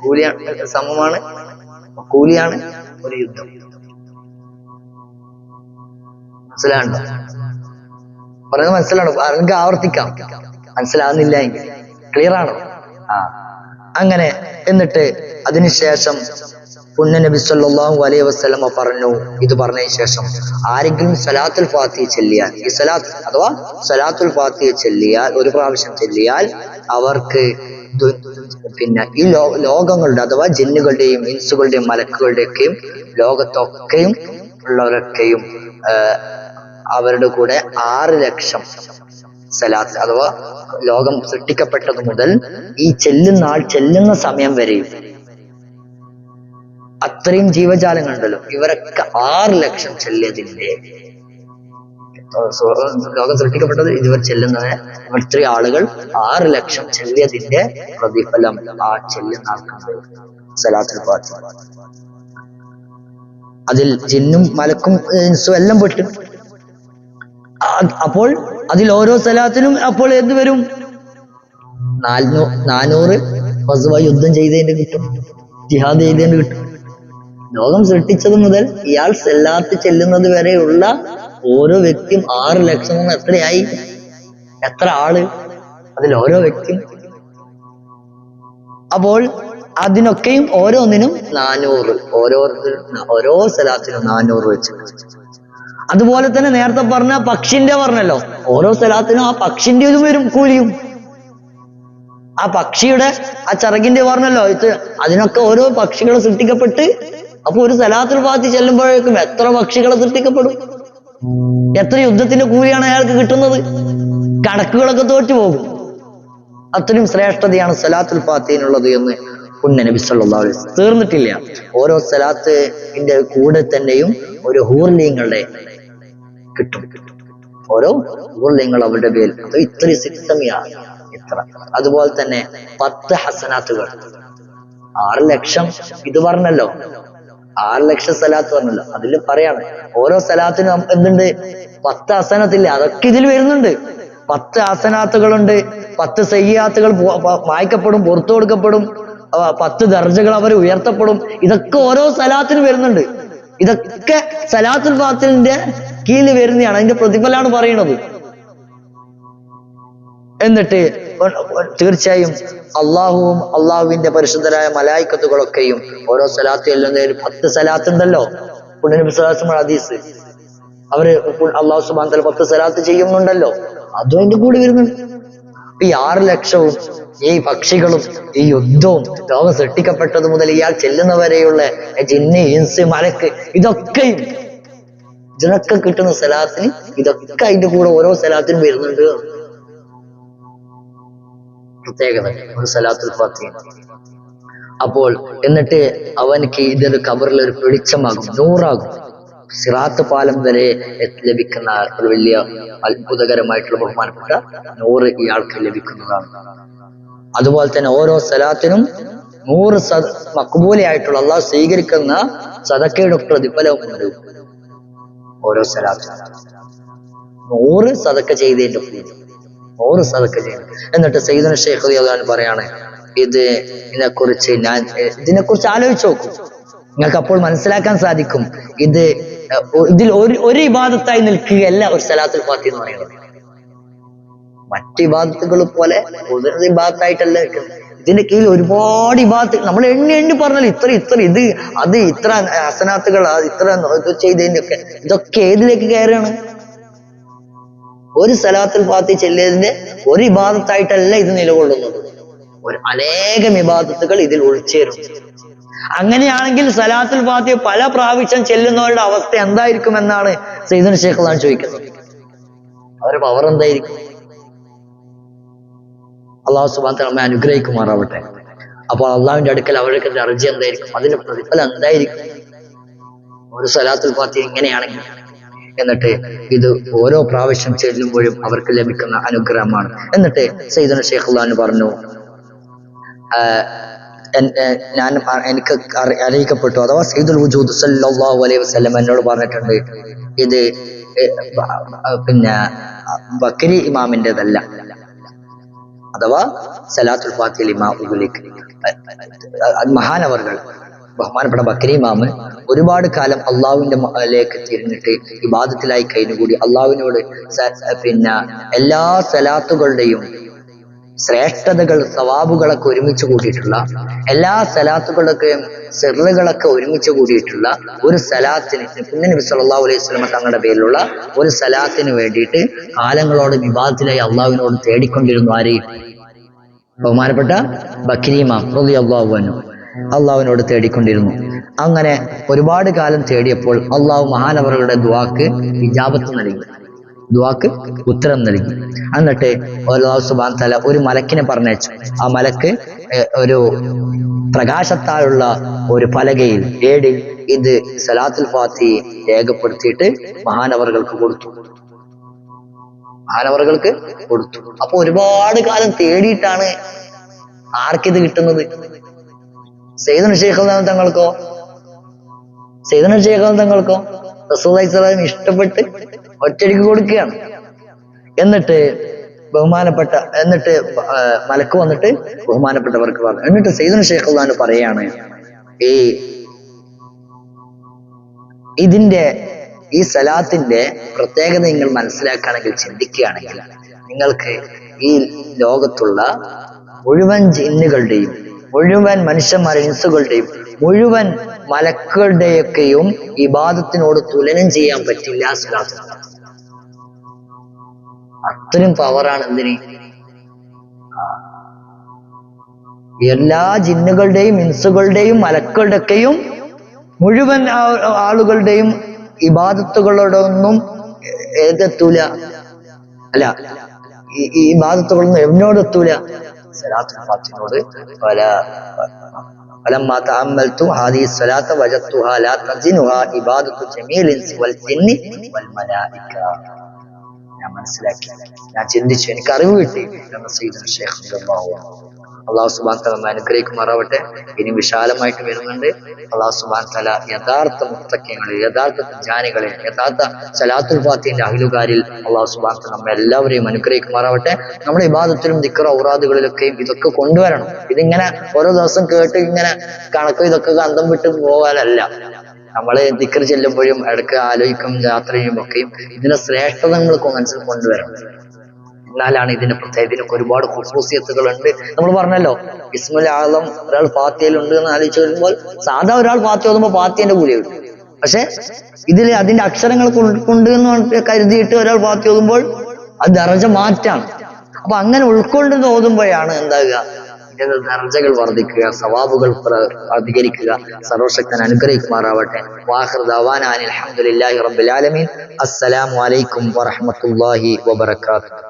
കൂലിയാണ്, സമമാണ്, കൂലിയാണ് ഒരു യുദ്ധം. മനസ്സിലാണ്ടോ? പറയുന്നത് മനസ്സിലാണോ? നിങ്ങൾക്ക് ആവർത്തിക്കാം, മനസ്സിലാകുന്നില്ല എങ്കിൽ. ക്ലിയർ ആണോ? അങ്ങനെ എന്നിട്ട് അതിനുശേഷം പുണ്യ നബി സല്ലല്ലാഹു അലൈഹി വസല്ലം പറഞ്ഞു, ഇത് പറഞ്ഞതിന് ശേഷം ആരെങ്കിലും സലാത്തുൽ ഫാത്തിഹ ചൊല്ലിയാൽ, ഈ സലാത്ത് അഥവാ സലാത്തുൽ ഫാത്തിഹ ചൊല്ലിയാൽ, ഒരു പ്രാവശ്യം ചൊല്ലിയാൽ അവർക്ക് പിന്നെ ഈ ലോകങ്ങളുടെ അഥവാ ജിന്നുകളുടെയും ഇൻസുകളുടെയും മലക്കുകളുടെയൊക്കെയും ലോകത്തൊക്കെയും ഉള്ളവരൊക്കെയും അവരുടെ കൂടെ 6 ലക്ഷം സലാത്ത് അഥവാ ലോകം സൃഷ്ടിക്കപ്പെട്ടത് മുതൽ ഈ ചെല്ലുന്ന സമയം വരെയും അത്രയും ജീവജാലങ്ങളുണ്ടല്ലോ, ഇവരൊക്കെ 6 ലക്ഷം ചെല്ലിയതിന്റെ, ലോകം സൃഷ്ടിക്കപ്പെട്ടത് ഇവർ ചെല്ലുന്നതിന് ഇത്രയും ആളുകൾ 6 ലക്ഷം ചെല്ലിയതിന്റെ പ്രതിഫലം ആ ചെല്ലുന്ന ആൾക്കുണ്ട് സലാത്തുൽ ഫാത്തിഹ. അതിൽ ജിന്നും മലക്കും ഇൻസും എല്ലാം പെട്ടു. അപ്പോൾ അതിൽ ഓരോ സലാത്തിനും അപ്പോൾ എന്ത് വരും? 400 യുദ്ധം ചെയ്തതിന്റെ കിട്ടും, ജിഹാദ് ചെയ്തതിന്റെ കിട്ടും. ലോകം സൃഷ്ടിച്ചത് മുതൽ ഇയാൾ സലാത്ത് ചെല്ലുന്നത് വരെയുള്ള ഓരോ വ്യക്തിയും 6 ലക്ഷം എത്രയായി? എത്ര ആള്? അതിൽ ഓരോ വ്യക്തിയും. അപ്പോൾ അതിനൊക്കെയും ഓരോന്നിനും 400, ഓരോ സലാത്തിനും 400 വെച്ച്. അതുപോലെ തന്നെ നേരത്തെ പറഞ്ഞ പക്ഷിന്റെ പറഞ്ഞല്ലോ, ഓരോ സലാത്തിനും ആ പക്ഷിന്റെ ഇതും വരും, കൂലിയും. ആ പക്ഷിയുടെ ആ ചിറകിന്റെ പറഞ്ഞല്ലോ, അതിനൊക്കെ ഓരോ പക്ഷികൾ സൃഷ്ടിക്കപ്പെട്ട്. അപ്പൊ ഒരു സലാത്തുൽ ഫാത്തിഹ ചെല്ലുമ്പോഴേക്കും എത്ര പക്ഷികളെ സൃഷ്ടിക്കപ്പെടും? എത്ര യുദ്ധത്തിന്റെ കൂലിയാണ് അയാൾക്ക് കിട്ടുന്നത്? കണക്കുകളൊക്കെ തോറ്റുപോകും. അത്രയും ശ്രേഷ്ഠതയാണ് സലാത്തുൽ ഫാത്തിഹിനുള്ളത് എന്ന് പുണ്യ നബി സല്ലല്ലാഹു അലൈഹി വസല്ലം. തീർന്നിട്ടില്ല, ഓരോ സലാത്തിന്റെ കൂടെ തന്നെയും ഒരു ഹൂർലിങ്ങളുടെ കിട്ടും, ഓരോ ഹൂർലിങ്ങൾ അവരുടെ പേരിൽ. അത് ഇത്രയും സിക്തമിയാണ്, ഇത്ര. അതുപോലെ തന്നെ 10 ഹസനാത്തുകൾ, 6 ലക്ഷം. ഇത് പറഞ്ഞല്ലോ 6 ലക്ഷം സലാത്ത് പറഞ്ഞല്ലോ, അതിൽ പറയാണ് ഓരോ സലാത്തിനും എന്തുണ്ട്? 10 ഹസനത്തില്ല, അതൊക്കെ ഇതിൽ വരുന്നുണ്ട്. 10 ഹസനാത്തുകളുണ്ട്, 10 സയ്യിആത്തുകൾ വായിക്കപ്പെടും, പുറത്തു കൊടുക്കപ്പെടും, 10 ദർജകൾ അവർ ഉയർത്തപ്പെടും. ഇതൊക്കെ ഓരോ സലാത്തിനും വരുന്നുണ്ട്. ഇതൊക്കെ സലാത്തുൽ ഫാത്തിഹിന്റെ കീഴിൽ വരുന്നതാണ്. അതിന്റെ പ്രതിഫലമാണ് പറയുന്നത്. എന്നിട്ട് തീർച്ചയായും അള്ളാഹുവും അള്ളാഹുവിന്റെ പരിശുദ്ധരായ മലായിക്കത്തുകളൊക്കെയും ഓരോ സലാത്ത് ചെല്ലുന്നതിന് 10 സലാത്ത് ഉണ്ടല്ലോ. ഹദീസ് അവര് അള്ളാഹു സുബ്ഹാനഹു വ തആല 10 സലാത്ത് ചെയ്യുന്നുണ്ടല്ലോ, അതും അതിന്റെ കൂടെ വരുന്നുണ്ട്. ഈ 6 ലക്ഷവും ഈ പക്ഷികളും ഈ യുദ്ധവും ലോകം സൃഷ്ടിക്കപ്പെട്ടത് മുതൽ ഇയാൾ ചെല്ലുന്നവരെയുള്ള ജിന്ന്, ഇൻസ്, മലക്ക്, ഇതൊക്കെയും ഇതിനൊക്കെ കിട്ടുന്ന സലാത്തിന് ഇതൊക്കെ അതിന്റെ കൂടെ ഓരോ സലാത്തിനും വരുന്നുണ്ട്. പ്രത്യേകത ഒരു സലാത്തുൽ ഫാത്തിഹ. അപ്പോൾ എന്നിട്ട് അവനക്ക് ഇതൊരു ഖബറിൽ ഒരു വെളിച്ചമാകും, നൂറാകും. സിറാത്ത് പാലം വരെ ലഭിക്കുന്ന ഒരു വലിയ അത്ഭുതകരമായിട്ടുള്ള ബഹുമാനപ്പെട്ട നൂറ് ഇയാൾക്ക് ലഭിക്കുന്നതാണ്. അതുപോലെ തന്നെ ഓരോ സലാത്തിനും 100 മഖ്ബൂലയായിട്ടുള്ള അള്ളാഹു സ്വീകരിക്കുന്ന സദക്കയുടെ പ്രതിഫലവുമുണ്ട്. ഓരോ സലാത്തിനും 100 സദക്ക ചെയ്തതിന്റെ 100 സദക്ക ചെയ്തു. എന്നിട്ട് സയ്യിദുനാ ശൈഖ് റളിയല്ലാഹു അൻഹു പറയാണ്, ഇതിനെക്കുറിച്ച് ആലോചിച്ച് നോക്കും. നിങ്ങൾക്ക് അപ്പോൾ മനസ്സിലാക്കാൻ സാധിക്കും ഇതിൽ ഒരു ഇബാദത്തായി നിൽക്കുകയല്ല ഒരു സലാത്തുൽ ഫാത്തിഹ എന്ന് പറയുന്നത്. മറ്റ് ഇബാദത്തുകൾ പോലെ ഒരു ഇബാദത്തായിട്ടല്ല നിൽക്കുന്നത്. ഇതിന്റെ കീഴിൽ ഒരുപാട് ഇബാദത്ത് നമ്മൾ എണ്ണി പറഞ്ഞാൽ ഇത്ര ഇത്ര ഹസനാത്തുകൾ, ഇത്ര ചെയ്തതിന്റെ ഒക്കെ ഇതൊക്കെ ഏതിലേക്ക് കയറുകയാണ്? ഒരു സലാത്തുൽ ഫാത്തിഹ ചെല്ലിയതിന്റെ ഒരു ഇബാദത്തായിട്ടല്ല ഇത് നിലകൊള്ളുന്നത്. അനേകം ഇബാദത്തുകൾ ഇതിൽ ഉൾച്ചേരും. അങ്ങനെയാണെങ്കിൽ സലാത്തുൽ ഫാത്തിഹ പല പ്രാവശ്യം ചെല്ലുന്നവരുടെ അവസ്ഥ എന്തായിരിക്കും എന്നാണ് സയ്യിദുനാ ശൈഖ് റളിയല്ലാഹു അൻഹു ചോദിക്കുന്നത്. അവരുടെ പവർ എന്തായിരിക്കും? അള്ളാഹു സുബ്ഹാനഹു വ തആല നമ്മെ അനുഗ്രഹിക്കുമാറാവട്ടെ. അപ്പോൾ അള്ളാഹുവിന്റെ അടുക്കൽ അവർക്ക് ദർജ എന്തായിരിക്കും? അതിന്റെ പ്രതിഫലം എന്തായിരിക്കും? ഒരു സലാത്തുൽ ഫാത്തിഹ എങ്ങനെയാണെങ്കിൽ എന്നിട്ട് ഇത് ഓരോ പ്രാവശ്യം ചെല്ലുമ്പോഴും അവർക്ക് ലഭിക്കുന്ന അനുഗ്രഹമാണ്. എന്നിട്ട് സയ്യിദുനാ ശൈഖ് റളിയല്ലാഹു അൻഹു പറഞ്ഞു, എനിക്ക് അറിയിക്കപ്പെട്ടു, അഥവാ സയ്യിദുൽ വജൂദ് സല്ലല്ലാഹു അലൈഹി വസല്ലം എന്നോട് പറഞ്ഞിട്ടുണ്ട്, ഇത് പിന്നെ ബക്കരി ഇമാമിൻ്റെതല്ല, അഥവാ സലാത്തുൽ ഫാത്തിഹ ഇമാമുലേക്ക് മഹാനവർകൾ ബഹുമാനപ്പെട്ട ബക്കരി ഇമാമ് ഒരുപാട് കാലം അള്ളാഹുവിന്റെ തിരിഞ്ഞിട്ട് ഇബാദത്തിലായി കഴിഞ്ഞുകൂടി അള്ളാഹുവിനോട് പിന്നെ എല്ലാ സലാത്തുകളുടെയും ശ്രേഷ്ഠതകൾ, സവാബുകളൊക്കെ ഒരുമിച്ച് കൂടിയിട്ടുള്ള, എല്ലാ സലാത്തുകളൊക്കെയും സിറുകളൊക്കെ ഒരുമിച്ച് കൂടിയിട്ടുള്ള ഒരു സലാത്തിന്, നബി സല്ലല്ലാഹു അലൈഹി വസല്ലം തങ്ങളുടെ പേരിലുള്ള ഒരു സലാത്തിന് വേണ്ടിയിട്ട് കാലങ്ങളോട് വിവാദത്തിലായി അള്ളാഹുവിനോട് തേടിക്കൊണ്ടിരുന്നു. ആരെയും? ബഹുമാനപ്പെട്ട ബക്കരി ഇമാം റളിയല്ലാഹു അൻഹു അള്ളാഹുവിനോട് തേടിക്കൊണ്ടിരുന്നു. അങ്ങനെ ഒരുപാട് കാലം തേടിയപ്പോൾ അള്ളാഹു മഹാനവറുകളുടെ ദുആക്ക് ഇജാബത്ത് നൽകി, ദുആക്ക് ഉത്തരം നൽകി. എന്നിട്ട് അല്ലാഹു സുബ്ഹാനഹു വ തആല ഒരു മലക്കിനെ പറഞ്ഞയച്ചു. ആ മലക്ക് ഒരു പ്രകാശത്താലുള്ള ഒരു പലകയിൽ ഏടിൽ ഇത് സലാത്തുൽ ഫാത്തിഹ രേഖപ്പെടുത്തിയിട്ട് മഹാനവറുകൾക്ക് കൊടുത്തു. അപ്പൊ ഒരുപാട് കാലം തേടിയിട്ടാണ് ആർക്കിത് കിട്ടുന്നത്? സയ്യിദുനാ ശൈഖ് റളിയല്ലാഹു അൻഹു തങ്ങൾക്കോ റസൂലുള്ളാഹി സ്വല്ലല്ലാഹു അലൈഹി വസല്ലം ഇഷ്ടപ്പെട്ട് ഒറ്റയ്ക്ക് കൊടുക്കുകയാണ്. എന്നിട്ട് മലക്ക് വന്നിട്ട് ബഹുമാനപ്പെട്ടവർക്ക് പറഞ്ഞു. എന്നിട്ട് സയ്യിദുനാ ശൈഖ് റളിയല്ലാഹു അൻഹു പറയാണ്, ഈ സലാത്തിന്റെ പ്രത്യേകത നിങ്ങൾ മനസ്സിലാക്കുകയാണെങ്കിൽ, ചിന്തിക്കുകയാണെങ്കിൽ, നിങ്ങൾക്ക് ഈ ലോകത്തുള്ള മുഴുവൻ ജിന്നുകളുടെയും, മുഴുവൻ മനുഷ്യന്മാരുടെ ഇൻസുകളുടെയും, മുഴുവൻ മലക്കുകളുടെയൊക്കെയും ഇബാദത്തിനോട് തുലനം ചെയ്യാൻ പറ്റില്ല സലാത്ത്. അത്രയും പവറാണ് എന്തിന്? എല്ലാ ജിന്നുകളുടെയും ഇൻസുകളുടെയും മലക്കുകളുടെയൊക്കെയും മുഴുവൻ ആളുകളുടെയും ഇബാദത്തുകളോടൊന്നും ഏതെത്തൂല, അല്ല ഈ ഇബാദത്തുകളൊന്നും എവിനോടെത്തൂല? സലാത്തുൽ ഫാത്തിഹയോട്. فلما تأملت هذه الصلاة وجدتها لا تزنها عبادة جميع الإنس والجن والملائكة. ഞാൻ മനസ്സിലാക്കി, ഞാൻ ചിന്തിച്ചു, എനിക്ക് അറിവ് കിട്ടി എന്ന് സയ്യിദുനാ ശൈഖ് റളിയല്ലാഹു അൻഹു. അല്ലാഹു സുബ്ഹാനഹു വ തആല അനുഗ്രഹിക്കുമാറാവട്ടെ. ഇനി വിശാലമായിട്ട് വരുന്നുണ്ട്. അല്ലാഹു സുബ്ഹാനഹു വ തആല യഥാർത്ഥ മുത്തഖീങ്ങളെ, യഥാർത്ഥ ജ്ഞാനികളെ, യഥാർത്ഥ സലാത്തുൽ ഫാത്തിഹിന്റെ അഹ്ലുകാരിൽ അല്ലാഹു സുബ്ഹാനഹു വ തആല നമ്മെ എല്ലാവരെയും അനുഗ്രഹിക്കുമാറാവട്ടെ. നമ്മുടെ ഇബാദത്തിലും ദിക്ർ ഔറാദുകളിലൊക്കെയും ഇതൊക്കെ കൊണ്ടുവരണം. ഇതിങ്ങനെ ഓരോ ദിവസം കേട്ട് ഇങ്ങനെ കണക്കും ഇതൊക്കെ അന്തം വിട്ട് പോകാനല്ല. നമ്മള് ദിക്ർ ചെല്ലുമ്പോഴും ഇടയ്ക്ക് ആലോചിക്കും, യാത്ര ചെയ്യുമ്പോൾ ഒക്കെയും ഇതിന്റെ ശ്രേഷ്ഠത നമ്മൾ മനസ്സിൽ കൊണ്ടുവരണം. എന്നാലാണ് ഇതിന്റെ പ്രത്യേകത. ഇതിനൊക്കെ ഒരുപാട് ഖുസൂസിയത്തുകൾ ഉണ്ട്. നമ്മൾ പറഞ്ഞല്ലോ ഇസ്മുൽ ആളം ഒരാൾ ഫാത്തിഹയിലുണ്ട് എന്ന് ആലോചിച്ച് വരുമ്പോൾ സാധാ ഒരാൾ ഫാത്തിഹ ഓതുമ്പോൾ ഫാത്തിഹന്റെ കൂലി കിട്ടും. പക്ഷെ ഇതിൽ അതിന്റെ അക്ഷരങ്ങൾ കൊണ്ട് എന്ന് കരുതിയിട്ട് ഒരാൾ ഫാത്തിഹ ഓതുമ്പോൾ അത് ദറജ മാറ്റാണ്. അപ്പൊ അങ്ങനെ ഉൾക്കൊണ്ട് ഓതുമ്പോഴാണ് എന്താകുക, ഇതിന്റെ ദർജകൾ വർദ്ധിക്കുക, സവാബുകൾ അധികരിക്കുക. സർവശക്തൻ അനുഗ്രഹിക്കുമാറാവട്ടെ. വാഖിർ ദഅവാനാ അൽഹംദുലില്ലാഹി റബ്ബിൽ ആലമീൻ. അസ്സലാമു അലൈക്കും വറഹ്മത്തുള്ളാഹി വബറകാതുഹു.